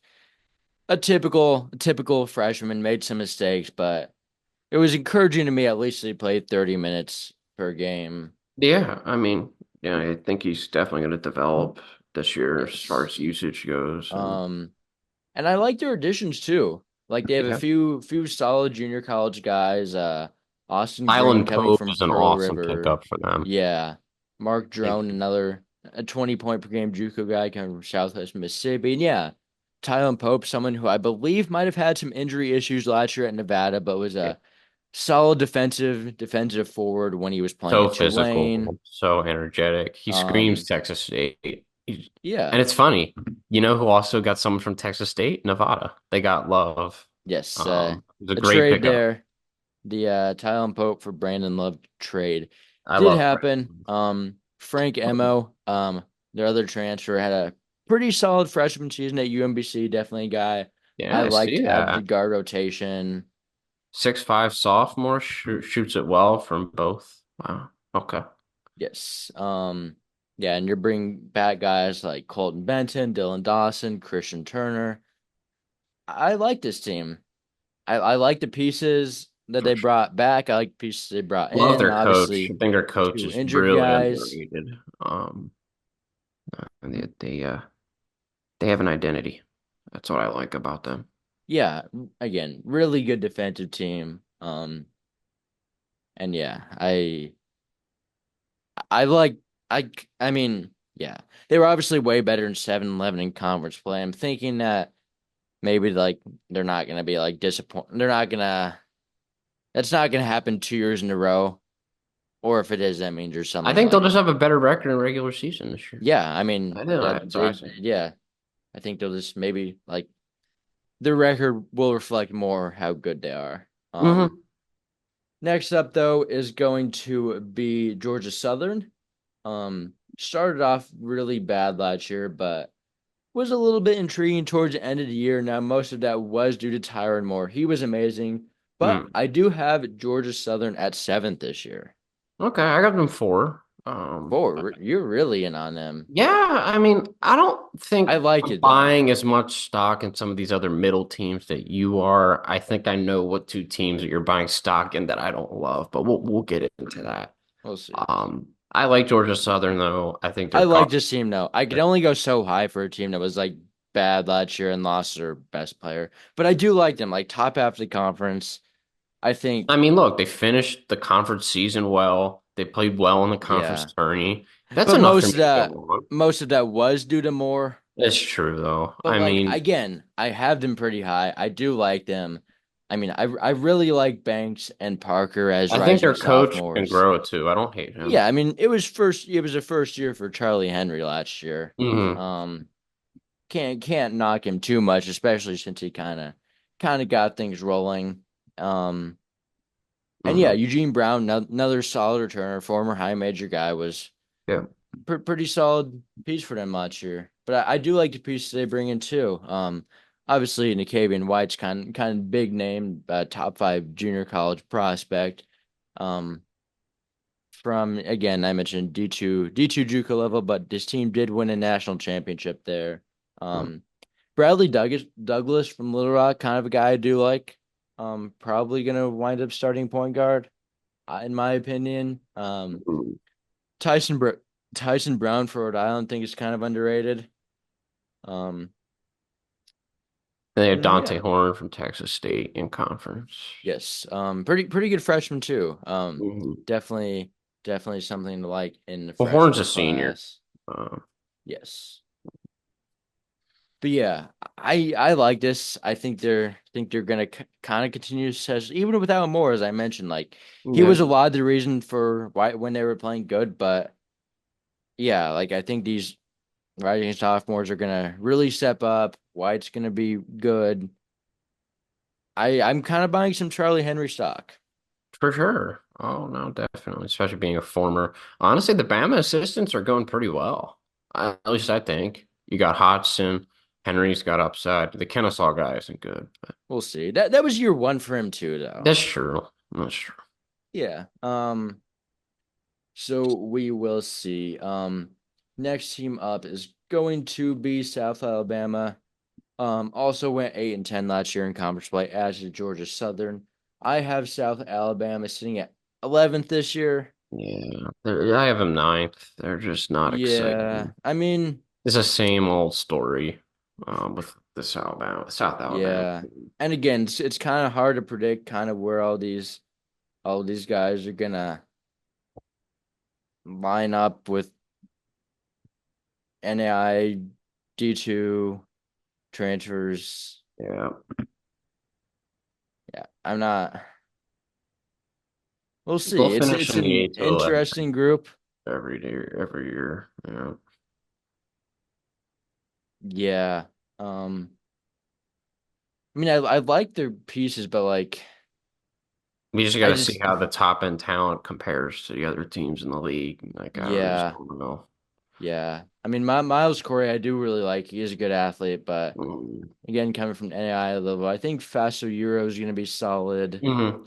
a typical freshman, made some mistakes, but it was encouraging to me at least he played 30 minutes per game. Yeah, I mean, yeah, I think he's definitely going to develop this year as far Yes. as usage goes, and Um, and I like their additions too. Like they have a yeah, few solid junior college guys. Austin Green Island coming Pope from is an Pearl awesome River. pickup for them. Yeah. Mark I think Drone, another a 20 point per game JUCO guy coming from Southwest Mississippi. And yeah, Tylen Pope, someone who I believe might have had some injury issues last year at Nevada, but was a solid defensive forward when he was playing So at Tulane. physical, so energetic. He screams Um, Texas State. And yeah, it's funny. You know who also got someone from Texas State? Nevada. They got Love. yes, It was a a great trade pickup. there. The Tylen Pope for Brandon Love trade I did love happen. Brandon. Frank Emo, their other transfer, had a pretty solid freshman season at UMBC. Definitely a guy Yeah, I I like see to have the that. guard rotation. 6'5" sophomore shoots it well from both. Wow. Okay. Yes. Yeah, and you're bringing back guys like Colton Benton, Dylan Dawson, Christian Turner. I like this team. I like the pieces that For they sure. brought back. I like the pieces they brought Love in. their coach. I Obviously, think their coach two is injured really guys. underrated. And they have an identity. That's what I like about them. Yeah, again, really good defensive team. And yeah, I like I mean, yeah, they were obviously way better in 7-11 in conference play. I'm thinking that maybe like they're not gonna be like disappointed. They're not gonna. That's not gonna happen 2 years in a row. Or if it is, that means there's I something think they'll like, just have a better record in regular season this year. yeah. I mean I know. that That's what I they, think. yeah. I think they'll just maybe like their record will reflect more how good they are. Hmm. Next up though is going to be Georgia Southern. Started off really bad last year, but was a little bit intriguing towards the end of the year. Now, most of that was due to Tyron Moore. He was amazing, but Mm. I do have Georgia Southern at seventh this year. Okay, I got them four. Four, you're really in on them. Yeah, I mean, I don't I think like I'm it though. buying as much stock in some of these other middle teams that you are. I think I know what two teams that you're buying stock in that I don't love, but we'll get into that. We'll see. I like Georgia Southern though. I think I they're like caught. this team though. I could only go so high for a team that was like bad last year and lost their best player, but I do like them. Like top half of the conference. I I think, mean, look, they finished the conference season well. They played well in the conference yeah. tourney. That's But enough for me to go on. most of that was due to Moore. That's true though. But I like mean, again, I have them pretty high. I do like them. I mean, I really like Banks and Parker as I think rising their coach can sophomores. grow it too. I don't hate Yeah, him. I mean, it was a first year for Charlie Henry last year. Hmm. Um, can't knock him too much, especially since he kind of got things rolling. Um, and yeah, Hmm. Eugene Brown, another solid returner, former high major guy, was Yeah. pretty solid piece for them last year. But I do like the pieces they bring in too. Obviously Nicavian White's kind of big name, top five junior college prospect. Um, from again, I mentioned D2 JUCO level, but this team did win a national championship there. Um, Bradley Douglas from Little Rock, kind of a guy I do like. Probably gonna wind up starting point guard, in my opinion. Mhm. Tyson Br Tyson Brown for Rhode Island, think is kind of underrated. Um, They had and then Dante yeah, Horn from Texas State in conference. yes. Pretty good freshman too. Hmm. Definitely something to like in the Well, Horn's a freshman senior. class. Uh, Yes. But yeah, I like this. I think they're gonna kind of continue to test even without Moore, as I mentioned. Like he yeah, was a lot of the reason for why when they were playing good, but yeah, like I think these rising sophomores are gonna really step up. White's gonna be good. I'm kind of buying some Charlie Henry stock. for sure. Oh no, definitely. Especially being a former. Honestly, the Bama assistants are going pretty well. At least I think. You got Hodgson, Henry's got upside. The Kennesaw guy isn't good, but We'll see. That was year one for him too, though. that's true. That's true. Yeah. So we will see. Next team up is going to be South Alabama. Also went 8-10 last year in conference play, as did Georgia Southern. I have South Alabama sitting at 11th this year. Yeah, I have them ninth. They're just not Yeah, exciting. I mean, It's the same old story with the South Alabama. yeah. And again, it's kind of hard to predict kind of where all these guys are gonna line up with NAI D2 transfers. Yeah. Yeah, I'm not. We'll We'll see. finish It's in the an 8 to 11 interesting group. every day, every year. Yeah. Yeah. Um. I mean, I like their pieces, but like, We just got I to see just how the top end talent compares to the other teams in the league. Like, I just yeah, don't know. yeah. I mean, my Miles Corey, I do really like. He is a good athlete, but Mm-hmm. again, coming from NAI level, I think Faso Euro is going to be solid. Mm-hmm.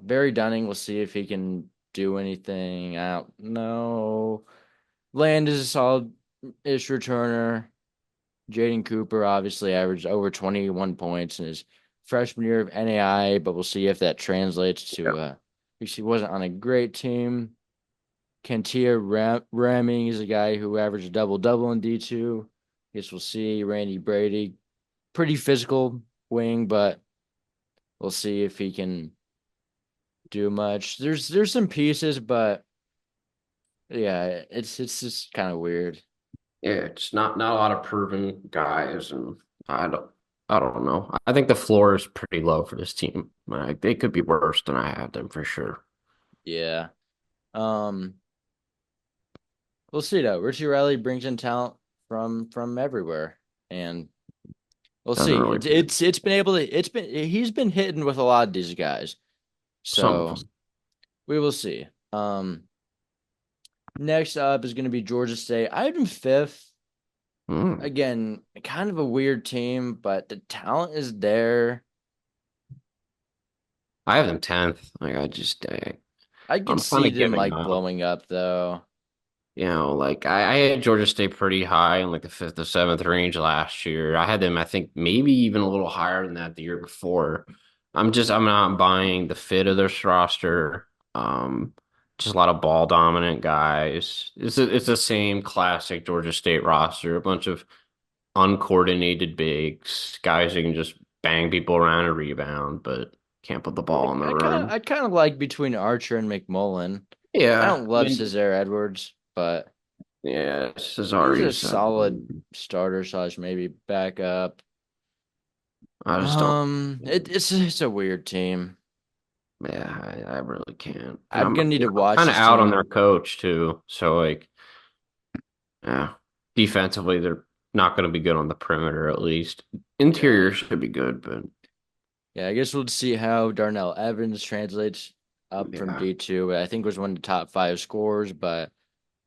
Barry Dunning, we'll see if he can do anything. I don't know. Land is a solid ish returner. Jaden Cooper obviously averaged over 21 points in his freshman year of NAI, but we'll see if that translates to he wasn't on a great team. Kantia Ramming is a guy who averaged a double double in D2. Guess we'll see. Randy Brady, pretty physical wing, but we'll see if he can do much. There's some pieces, but yeah, it's just kind of weird. Yeah, it's not a lot of proven guys, and I don't I don't know. I think the floor is pretty low for this team. Like they could be worse than I have them for sure. Yeah. Um, we'll see though. Richie Riley brings in talent from everywhere, and we'll Doesn't see. really It's been able to. He's been hitting with a lot of these guys, some of so them. we will see. Next up is going to be Georgia State. I have them fifth. Mm. Again, kind of a weird team, but the talent is there. I have them 10th. I could I'm kind see of them giving like up. blowing up though. Like I had Georgia State pretty high in like the fifth or seventh range last year. I had them, I think, maybe even a little higher than that the year before. I'm not buying the fit of this roster. Um, just a lot of ball dominant guys. It's the same classic Georgia State roster, a bunch of uncoordinated bigs, guys who can just bang people around and rebound, but can't put the I, ball in the I kind of rim. I kind of like between Archer and McMullen. I Yeah, don't I love mean, Cesare Edwards, but yeah, he's a Cesari's. solid starter slash maybe backup. I just don't. It's a weird team. Yeah, I really can't. And I'm gonna need to I'm watch kind of this out on their team. coach too. So like, yeah, defensively they're not going to be good on the perimeter at least. Yeah, Interior should be good, but yeah. I guess we'll see how Darnell Evans translates up from yeah, D2. I think was one of the top five scorers, but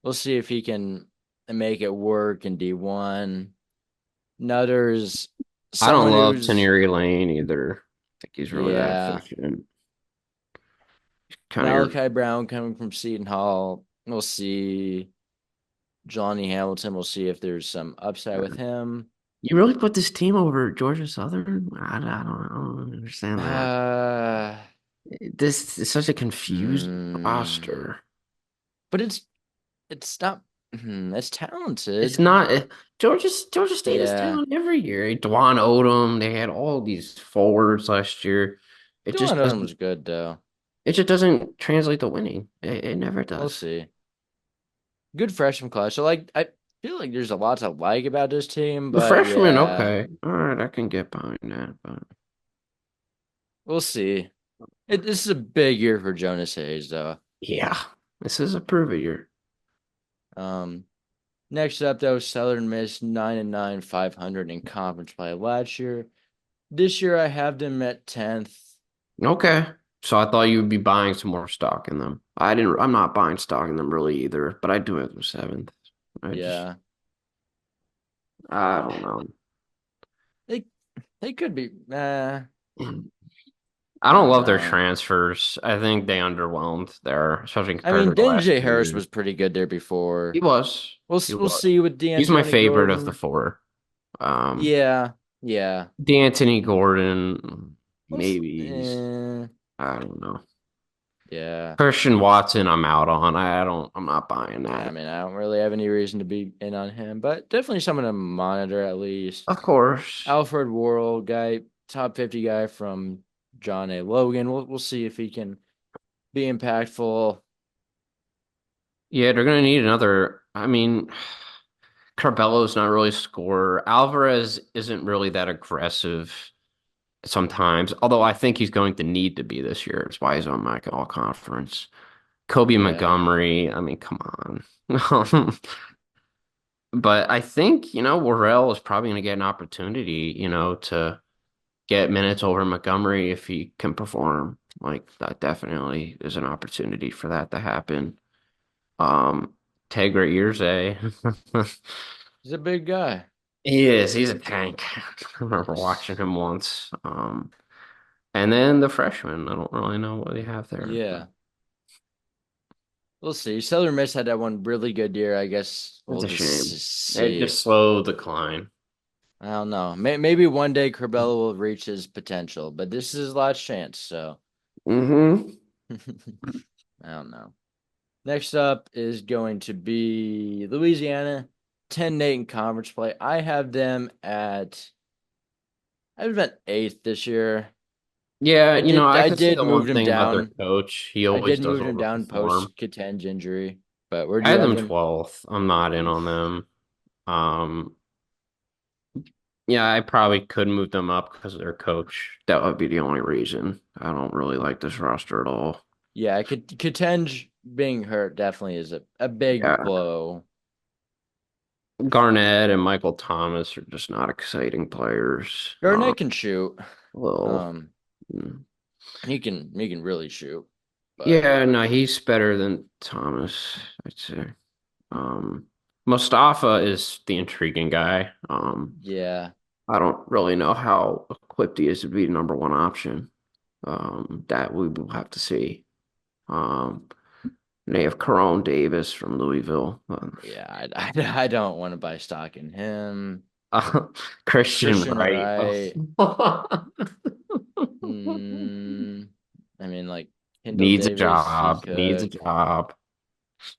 we'll see if he can make it work in D1. Nutter's I don't someone love who's Taneri Lane either. I think he's really that yeah. efficient. Kind of your. Malachi Brown coming from Seton Hall. We'll see. Johnny Hamilton. We'll see if there's some upside with him. You really put this team over Georgia Southern? I don't understand that. Uh, This is such a confused hmm. roster. But it's not. It's It's talented. not Georgia State is Yeah, talent every year. Dwan Odom, they had all these forwards last year. It Dylan just Odom doesn't was good though. it just doesn't translate to winning. It never We'll does. see. Good freshman class. So like, I feel like there's a lot to like about this team, The but freshman, yeah, okay. All right, I can get behind that, but we'll see. This is a big year for Jonas Hayes though. yeah, this is a prove it year. Um, Next up though, Southern Miss 9-9, 500 in conference play last year. This year I have them at 10th. Okay. So I thought you would be buying some more stock in them. I'm not buying stock in them really either, but I do have them seventh. I just Yeah. I don't know. They they could be I I don't don't love their know. transfers. I think they underwhelmed there, especially I compared mean, to the last DJ Harris year. was pretty good there He before. was. He We'll was. see with He's my D'Antoni favorite of the Gordon. four. Um, Yeah, yeah. D'Anthony Gordon, maybe he's, Eh, I don't know. yeah. Christian Watson, I'm out on. I'm not buying Yeah, I that. mean, I don't really have any reason to be in on him, but definitely someone to monitor at least. Of course. Alfred Worrell guy, top 50 guy from John A. Logan. We'll see if he can be impactful. Yeah, they're gonna need another. I mean, Carbelo's not really a scorer. Alvarez isn't really that aggressive sometimes, although I think he's going to need to be this year. It's why he's on my all conference. Kobe Yeah. Montgomery, I mean, come on. But I think, Worrell is probably going to get an opportunity, to get minutes over Montgomery if he can perform. Like that definitely is an opportunity for that to happen. Tegra Irsay. He's a big guy. He is. He's a tank. I remember watching him once. And then the freshman. I don't really know what they have there, but Yeah. We'll see. Southern Miss had that one really good year. I guess it's we'll a just shame. It see. just slow decline. I don't know. Maybe one day Corbella will reach his potential, but this is his last chance, so Hmm. I don't know. Next up is going to be Louisiana, 10-8 in conference play. I've been eighth this year. Yeah, I I could say did the move one him thing about their down. coach, he I always did does move him down overperform. post Katange injury. But where'd I you had have them him? 12th. I'm not in on them. Um, yeah, I probably could move them up because of their coach. That would be the only reason. I don't really like this roster at all. Yeah, Katange being hurt definitely is a big Yeah, blow. Garnett and Michael Thomas are just not exciting players. Garnett can shoot. Well, Um, mm. he can really shoot. But Yeah, no, he's better than Thomas, I'd say. Um, Mustafa is the intriguing guy. yeah, I don't really know how equipped he is to be the number one option. That we will have to see. Um, they have Carone Davis from Louisville. yeah, I don't want to buy stock in him. Christian Christian Wright. Wright. Hmm. I mean, like Kendall Needs a Davis, he job. Needs a could. job.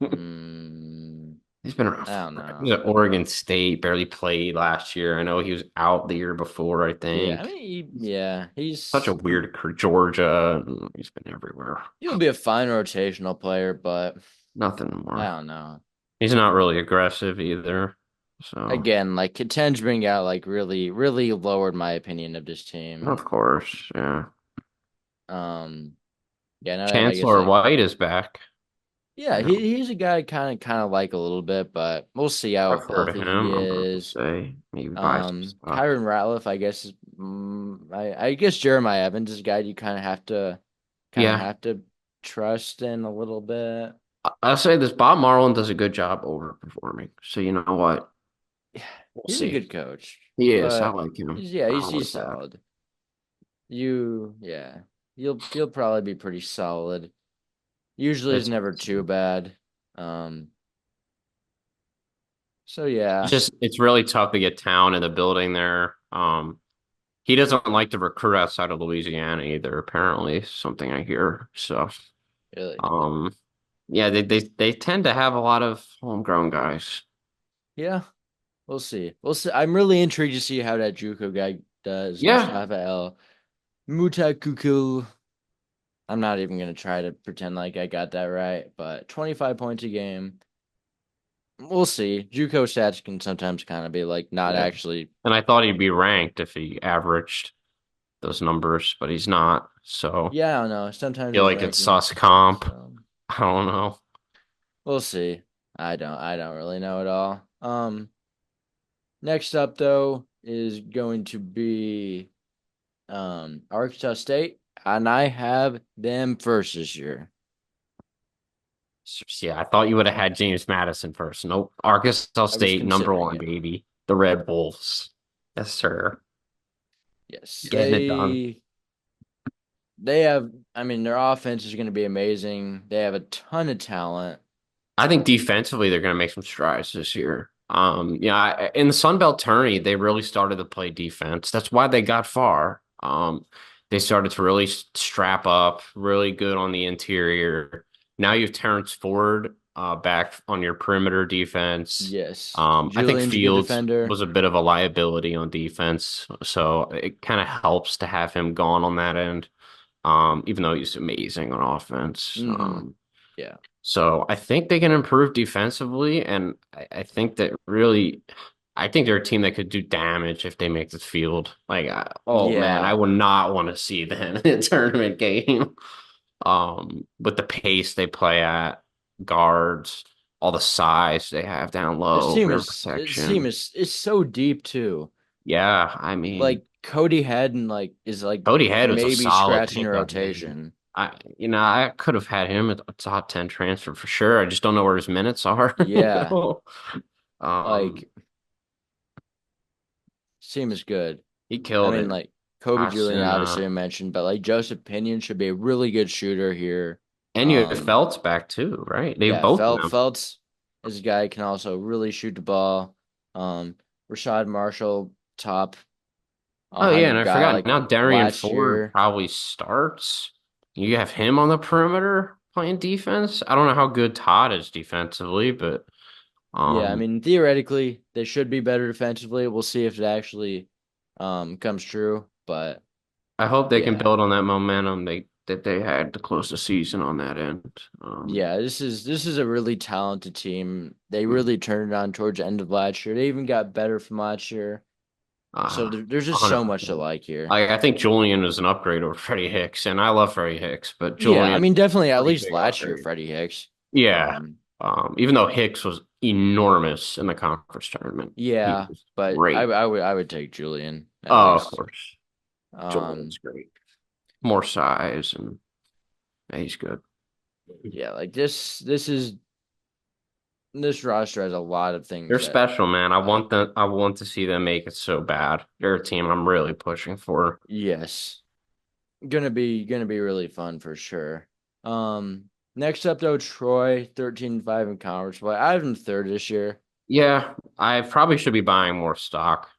Hmm. He's been around I don't for. He was know. at Oregon State, barely played last year. I know he was out the year before, I Yeah, I think. mean, yeah, Such a weird Georgia. He's been everywhere. he'll be a fine rotational player, but Nothing I more. don't know. He's not really aggressive either. So, Again, like Katange being out, like really, really lowered my opinion of this team. of course, yeah. Um, yeah, no, I guess Chancellor like White is back. yeah, You know, he's a guy kind of like a little bit, but we'll see how I've heard of healthy he him. I'm about to is. say maybe buy some stock. Tyron Ratliff, I guess I guess Jeremiah Evans is a guy you kind of Yeah, have to trust in a little bit. I'll say this. Bob Marlin does a good job overperforming. So you know what? Yeah, We'll he's a see. good coach, He is. I but like him. yeah, I don't he's like that. solid. Yeah, you'll probably be pretty solid. Usually is It's never too bad. Um, so yeah, it's really tough to get town in the building there. He doesn't like to recruit outside of Louisiana either, apparently, something I hear. So, really. um, yeah, they tend to have a lot of homegrown guys. Yeah, we'll see. We'll see. I'm really intrigued to see how that JUCO guy does. Yeah, Mustafa El Mutakuku. I'm not even gonna try to pretend like I got that right, but 25 points a game. We'll see. JUCO stats can sometimes kind of be like not yeah. actually. And I thought he'd be ranked if he averaged those numbers, but he's not. So, Yeah, I don't know. Sometimes I feel his like it's rankings sus suck. comp. So I don't know. we'll see. I don't really know at all. Next up though is going to be Arkansas State, and I have them first this year. Yeah, I thought you would have had James Madison first. Nope. Arkansas I was State, number considering one, it. baby. The Red Wolves. Yes, sir. Yes, Getting it done. they have. I mean, their offense is going to be amazing. They have a ton of talent. I think defensively they're going to make some strides this year. Yeah, in the Sun Belt tourney, they really started to play defense. That's why they got far. They started to really strap up, really good on the interior. Now you have Terrence Ford back on your perimeter defense. Yes, I think Julian's a good Fields defender. was a bit of a liability on defense, so it kind of helps to have him gone on that end. Even though he's amazing on offense. Hmm. Yeah. So I think they can improve defensively, and I think that really, I think they're a team that could do damage if they make the field. Like, oh man, I Yeah. would not want to see them in a tournament game. With the pace they play at, guards, all the size they have down low, rim This team protection. is so deep too. Yeah, I mean, Like Cody Hadden is like Cody Head was a maybe solid scratching the pickup, man. rotation. I could have had him at a top 10 transfer for sure. I just don't know where his minutes are. Yeah. Um, Like team is good. he I killed mean, it. like Kobe Julian, Hodgson, obviously I mentioned, but like Joseph Pinion should be a really good shooter here. and you have Um, Feltz back too, right? They yeah, both of them. Feltz is a guy who can also really shoot the ball. Um, Rashad Marshall, top Oh yeah, 100 and I guy forgot like now Darian last Ford year. probably starts. You have him on the perimeter playing defense. I don't know how good Todd is defensively, but Yeah, I um mean theoretically they should be better defensively. We'll see if it actually comes true, but I hope they can yeah. build on that momentum they had to close the season on that end. Yeah, this is a really talented team. They Hmm. really turned it on towards the end of last year. They even got better from last year. So Uh, there's just so much to 100%. like here. I think Julian is an upgrade over Freddie Hicks, and I love Freddie Hicks, but Yeah, I Julian, mean definitely at pretty least big last year, upgrade. Freddie Hicks. Yeah. Um, Even though Hicks was enormous in the conference tournament, he yeah, was but great. I would take Julian at Oh, of least. course. Um, Julian's great. More size, and yeah, he's good. yeah, like this roster has a lot of They're things that special, man. like. I want to see them make it so bad. They're a team I'm really pushing for. Yes, gonna be really fun for sure. Next up though, Troy 13-5 in conference play. I have them third this year. Yeah, I probably should be buying more stock.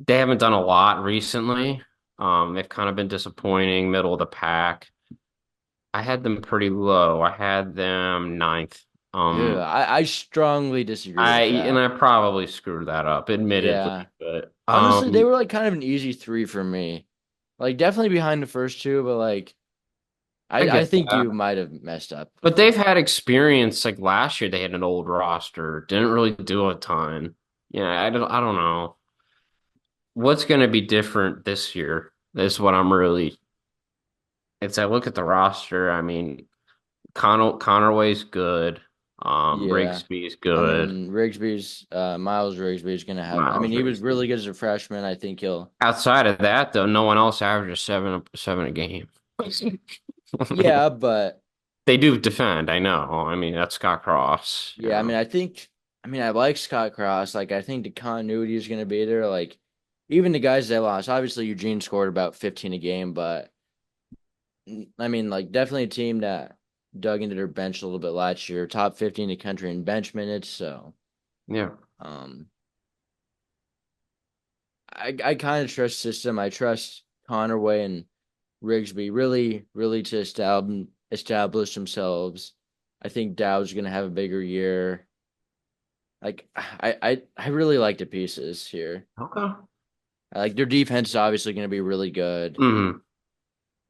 They haven't done a lot recently. They've kind of been disappointing, middle of the pack. I had them pretty low. I had them ninth. Yeah, Um, I strongly disagree with and that. I probably screwed that up, Yeah. admittedly, but Honestly, they were like kind of an easy three for me. Like definitely behind the first two, but like I I get think that. you might have messed up But with they've that. had experience. Like last year, they had an old roster, didn't really do a ton. Yeah, I don't know what's going to be different this year. Is what I'm really. It's I look at the roster. I mean, Connorway's good. Yeah. Rigsby's I good. mean, Miles Rigsby's gonna have. I mean, Miles he was really Rigsby. good as a freshman. I think he'll. Outside of that, though, no one else averages seven a game. Yeah, but They do defend, I know. I mean, that's Scott Cross, you yeah, I mean, know. I like Scott Cross. Like, I think the continuity is gonna be there. Like, even the guys they lost. Obviously, Eugene scored about 15 a game, but I mean, like, definitely a team that dug into their bench a little bit last year. Top 15 in the country in bench minutes. So, Yeah. um, I kind of trust system. I trust Connerway and Rigsby really to establish themselves. I think Dow's gonna have a bigger year. Like I really like the pieces here. Okay. I like their defense is obviously gonna be really good. hmm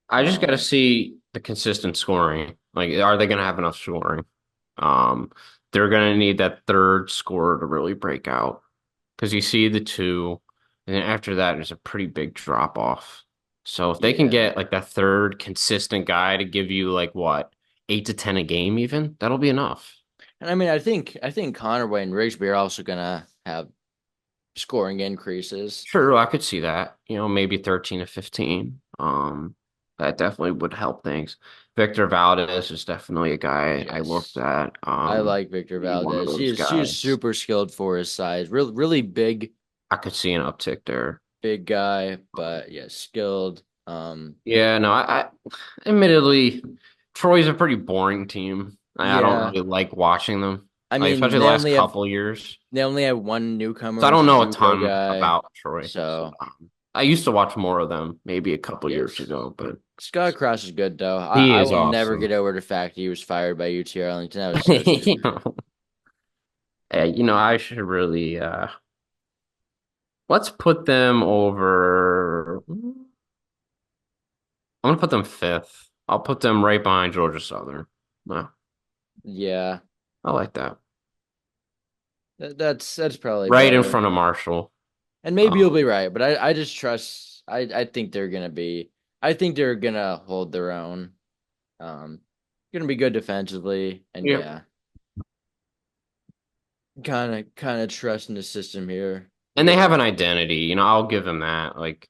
I just got to Um see the consistent scoring. Like, are they going to have enough scoring? Um, they're going to need that third scorer to really break out because you see the two, and then after that, there's a pretty big drop off. So if they can yeah. get like that third consistent guy to give you like what, 8 to 10 a game, even that'll be enough. And I mean I think Connerway and Rigsby are also gonna have scoring increases. Sure, I could see that. Maybe 13 to 15. That definitely would help things. Victor Valdez is definitely a guy I looked Yes. at. I like Victor Be one of Valdez. those He is guys. super skilled for his size. Really I could see an uptick there. big guy, but yeah, skilled. Yeah, no, admittedly, Troy's a pretty boring team. I don't Yeah. really like watching them, I like mean, especially the last couple years. they only have one newcomer, So I which don't is know a JUCO ton guy. about Troy. So, So I used to watch more of them maybe a couple years yes, ago, but Scott Cross is good though. he I is will never awesome. get over the fact he was fired by UT Arlington. That was so stupid. I should really let's put them over. I'm gonna put them fifth. I'll put them right behind Georgia Southern. Well, Yeah, I like that. that's probably Right in better. front of Marshall. And maybe you'll be Um, right, but I just trust. I think they're gonna be. I think they're gonna hold their own. Um, gonna be good defensively, and yeah. yeah, kind of trusting the system here. And they have Yeah. an identity, I'll give them that. Like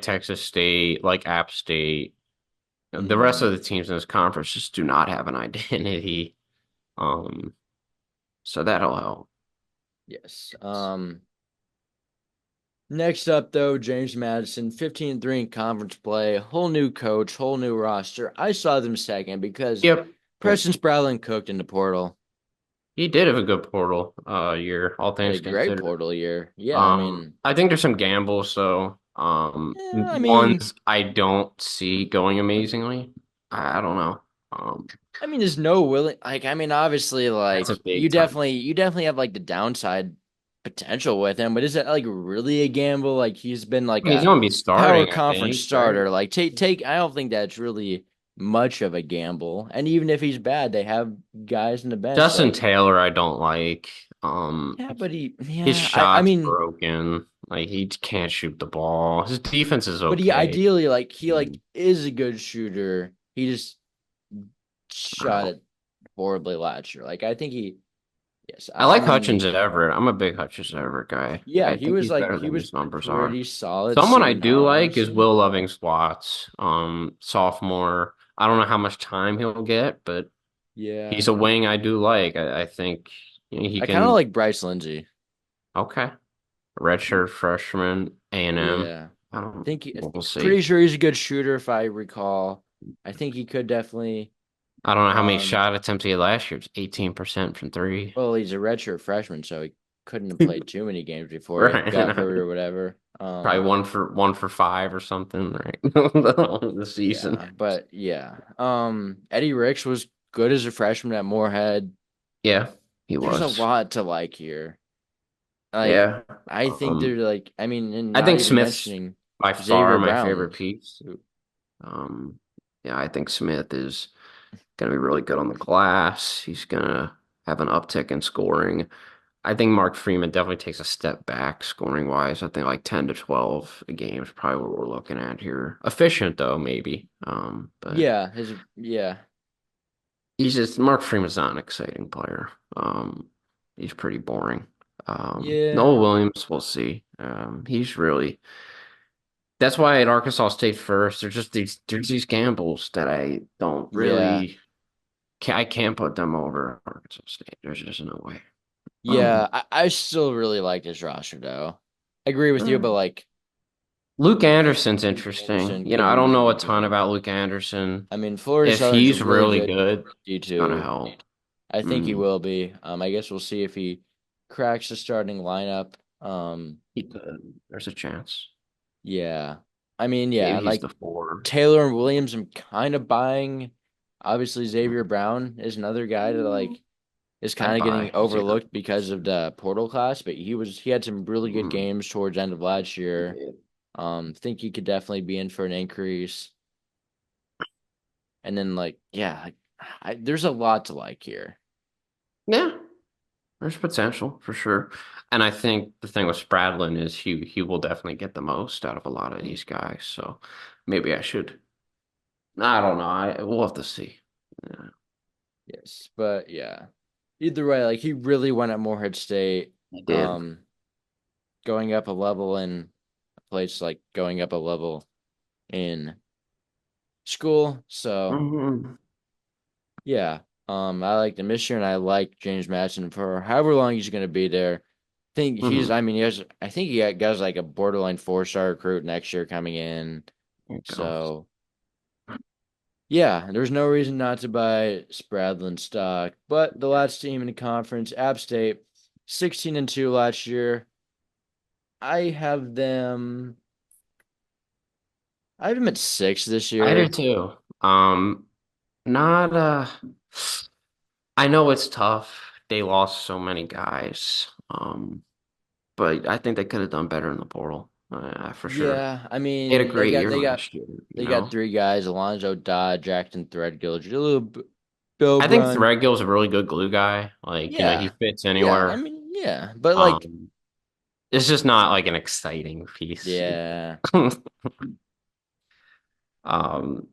Texas State, like App State. The rest Hmm. of the teams in this conference just do not have an identity. Um, so that'll help. Yes. Next up, though, James Madison, 15-3 in conference play, whole new coach, whole new roster. I saw them second because Yep. Yep. Preston Sprouling cooked in the portal. He did have a good portal year, all He had things a great considered. portal year. Yeah, I mean, I think there's some gambles, so yeah, ones I don't see going amazingly. I don't know. Um, there's no willing. Like, I mean, obviously, that's like a big time. you definitely have like the downside potential with him, but is it like really a gamble? Like he's been like He's a going to be power starting, I conference think, right? starter. Like take. I don't think that's really much of a gamble. And even if he's bad, they have guys in the bench. Justin So Taylor, I don't like. yeah, His I shot's mean, broken. Like he can't shoot the ball. His defense is but he okay. ideally like he like Mm, is a good shooter. He just I don't shot know. it horribly last year. Like I think he. Yes, I I like mean, Hutchins at Everett. I'm a big Hutchins at Everett guy. yeah, I think he's better he than was his numbers are. pretty solid Someone I seeing do now, like is honestly. Will Loving-Watts, sophomore. I don't know how much time he'll get, but Yeah. he's a wing I do like. I think he I kind of can. like Bryce Lindsey. Okay, redshirt freshman, A&M. Yeah. I don't. Think We'll see. pretty sure he's a good shooter if I recall. I think he could definitely I don't know how many um shot attempts he had last year. It's 18% from three. well, he's a redshirt freshman, so he couldn't have played too many games before he got hurt Right. or whatever. Probably one for five or something, right? The season. Yeah, but yeah. Eddie Ricks was good as a freshman at Moorhead. Yeah, he There's a was. lot to like here. Like Yeah. I think they're like I mean, and I not think even Smith's mentioning by Xavier far my Brown. favorite piece. Um, yeah, I think Smith is gonna be really good on the glass. He's gonna have an uptick in scoring. I think Mark Freeman definitely takes a step back scoring wise. I think like 10 to 12 a game is probably what we're looking at here. Efficient though, maybe. But Yeah. he's just Mark Freeman's not an exciting player. He's pretty boring. Yeah. Noah Williams, we'll see. He's really that's why at Arkansas State first, there's these gambles that I don't Yeah. really I can't put them over Arkansas State. There's just no way. Yeah. I still really like this roster though. I agree with you, Mm. but like Luke Anderson's Luke interesting. Anderson could I be don't know really a ton good. about Luke Anderson. I mean, Florida If Southern's he's really really good good, it's gonna D2. help. I think he Mm, will be. I guess we'll see if he cracks the starting lineup. he could. There's a chance. Yeah. I mean, yeah, Maybe and he's like the four. Taylor and Williams, I'm kind of buying. Obviously, Xavier Brown is another guy that like is I kind of getting buy Xavier. overlooked because of the portal class, but he had some really good Mm, games towards the end of last he year. did. Think he could definitely be in for an increase. And then like, yeah, like, there's a lot to like here. Yeah, there's potential for sure. And I think the thing with Spradlin is he will definitely get the most out of a lot of these guys. So maybe I should. I don't know. We'll have to see. Yeah, Yes, but yeah. Either way, like he really went at Morehead State, he did. um, going up a level in a place like going up a level in school. So Mhm. yeah, I like the mission. I like James Madison for however long he's going to be there. Think he's. Mhm. I mean, he has. I think he got like a borderline 4-star recruit next year coming in. There you go. So yeah, there's no reason not to buy Spradlin stock. But the last team in the conference, App State, 16-2 last year. I have them. I have them at 6 this I do year. too. Not I know it's tough. They lost so many guys. But I think they could have done better in the portal, for sure. Yeah, I They had a mean great year last year, they got 3 guys: Alonzo Dodge, Jackson Threadgill, Bill I think Brun. Threadgill's a really good glue guy. Like, he Yeah. fits Yeah. I anywhere. mean, yeah. But like, Um, it's just not like an exciting piece. yeah. Um,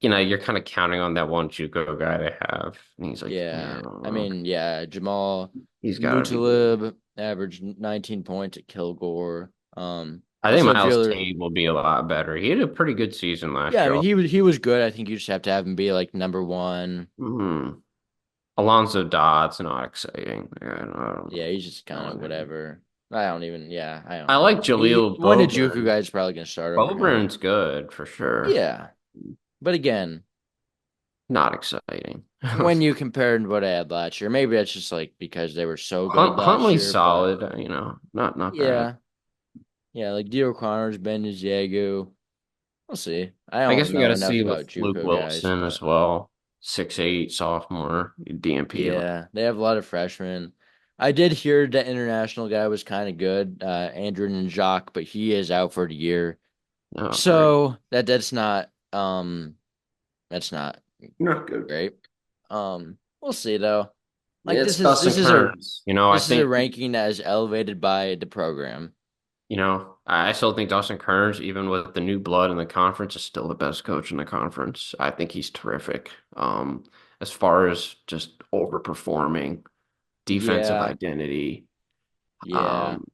you're kind of counting on that one JUCO guy they have. And he's like, yeah, I Yeah. don't I know. mean, yeah. Jamal He's got to be good. Mutalib averaged 19 points at Kilgore. I think Also a few Miles other. Tate will be a lot better. He had a pretty good season last Yeah. I year. mean, he was good. I think you just have to have him be like number one. Hmm. Alonzo Dodd's not exciting. I don't Yeah. He's just know kind of him. whatever. I don't even. Yeah. I I don't like know. Jaleel One of Juku Boburn. guys probably gonna start over him. Boburn's good for sure. Yeah. But again, Not exciting. when you compare to what I had last year, maybe that's just like because they were so good last Huntley's year. But solid, not bad. yeah, yeah, like Dio Connors, Ben Yagu. We'll see. I I don't guess we got know to enough see about with Luke JUCO guys, Wilson as but well. 6'8" sophomore DMP. yeah, they have a lot of freshmen. I did hear that international guy was kind of good, Andrew Njak, but he is out for the year. Oh, great. So that's not Not good. great. We'll see though. Like It's Dustin Kearns. I this is a think, ranking that is elevated by the program. I still think Dustin Kearns, even with the new blood in the conference, is still the best coach in the conference. I think he's terrific. As far as just overperforming, defensive Yeah, identity, yeah, um,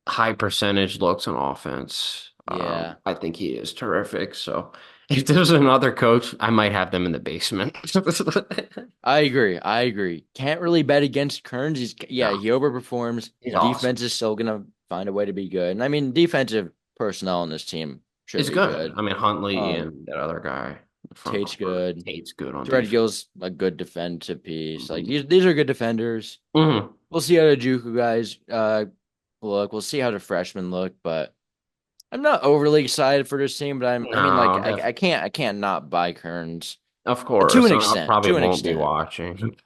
high percentage looks on offense. yeah. I think he is terrific. So if there's another coach, I might have them in the basement. I agree. I agree. Can't really bet against Kearns. Yeah, No, he overperforms. he's awesome. Defense is still gonna find a way to be good. And I mean, defensive personnel on this team should It's be good. good. I mean, Huntley Um, and that other guy, the front Tate's rower, good. Tate's good on defense. Threadgill's a good defensive piece. Like Mhm. these are good defenders. Mhm. We'll see how the JUCO guys look. We'll see how the freshmen look, but I'm not overly excited for this team, but I mean like No, I can't not buy Kearns of to course. an I extent. probably To an won't be extent. watching.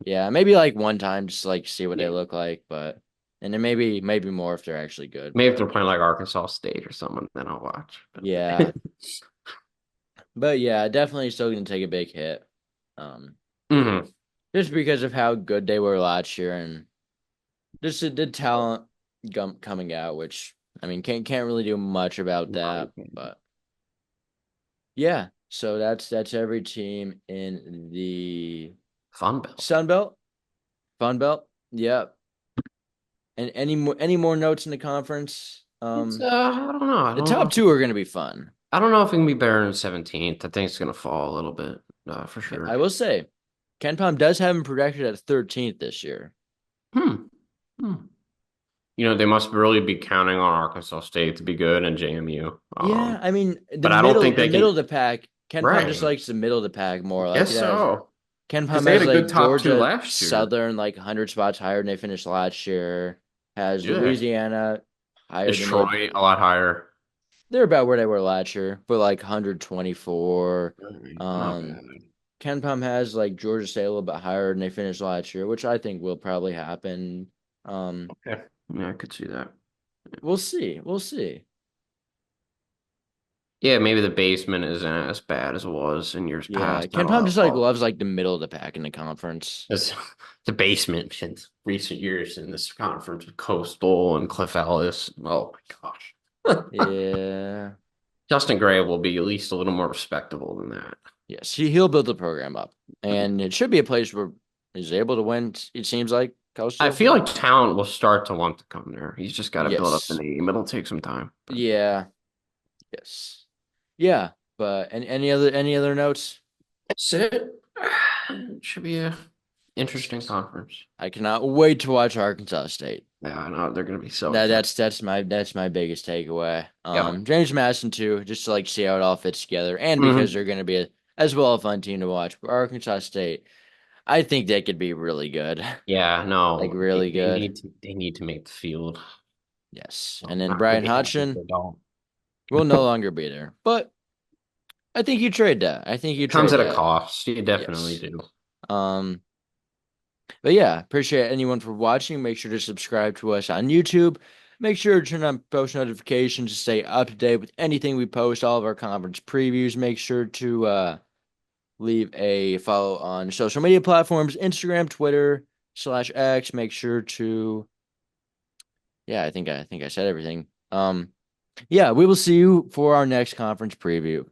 Yeah, maybe like one time just to, like see what they Yeah. look like, but and then maybe more if they're actually good, Maybe if but they're playing like Arkansas State or something, then I'll watch. yeah. But yeah, definitely still gonna take a big hit. Um Mhm. just because of how good they were last year and just the talent coming out, which I mean can't really do much about No, you that, can't. but yeah. So that's every team in the Fun Belt. Sun Belt, Fun Belt. Yep. And any more notes in the conference? I don't know. The top two are gonna be fun. I don't know if it can be better than 17th. I think it's gonna fall a little bit, for sure. I will say, Ken Palm does have him projected at 13th this year. Hmm. Hmm. They must really be counting on Arkansas State to be good and JMU. Yeah, I mean the But I don't middle think the they middle can. of the pack. Ken Palm just Right. likes the middle of the pack more. Like Guess it has so. Ken Because Palm they had has a good like top two Georgia last year. Southern like 100 spots higher than they finished last year. Has Yeah. Louisiana higher than they Detroit a lot higher. they're about where they were last year, but like 124. Not Um, bad. Ken Palm has like Georgia State a little bit higher than they finished last year, which I think will probably happen. Okay. Yeah, I could see that. We'll see. We'll see. Yeah, maybe the basement isn't as bad as it was in years Yeah, past. Not Ken a Palm lot just of like love. loves like the middle of the pack in the conference. It's the basement in recent years in this conference with Coastal and Cliff Ellis. Oh my gosh. Yeah. Justin Gray will be at least a little more respectable than that. Yes, he'll build the program up, and it should be a place where he's able to win. It seems like I Coastal. feel like talent will start to want to come there. He's just got to build up the Yes. name. It'll take some time. But Yeah. Yes. Yeah. But any other notes? that's it. It should be a interesting conference. I cannot wait to watch Arkansas State. Yeah, I know they're gonna be so That excited. that's my biggest takeaway. Yep. James Madison too, just to like see how it all fits together, and because Hmm. they're going to be as well a fun team to watch. But Arkansas State, I think they could be really good, Yeah, like no, really they good. need to make the field. Yes, Well, and then not to Bryan be happy if Hodgson they don't. will no longer be there, but I think you trade that. I think you It comes trade at a that. cost. You definitely Yes. do. Um, but yeah, appreciate anyone for watching. Make sure to subscribe to us on YouTube. Make sure to turn on post notifications to stay up to date with anything we post, all of our conference previews. Make sure to leave a follow on social media platforms, Instagram, Twitter/X. Make sure to, yeah, I think I said everything. Yeah, we will see you for our next conference preview.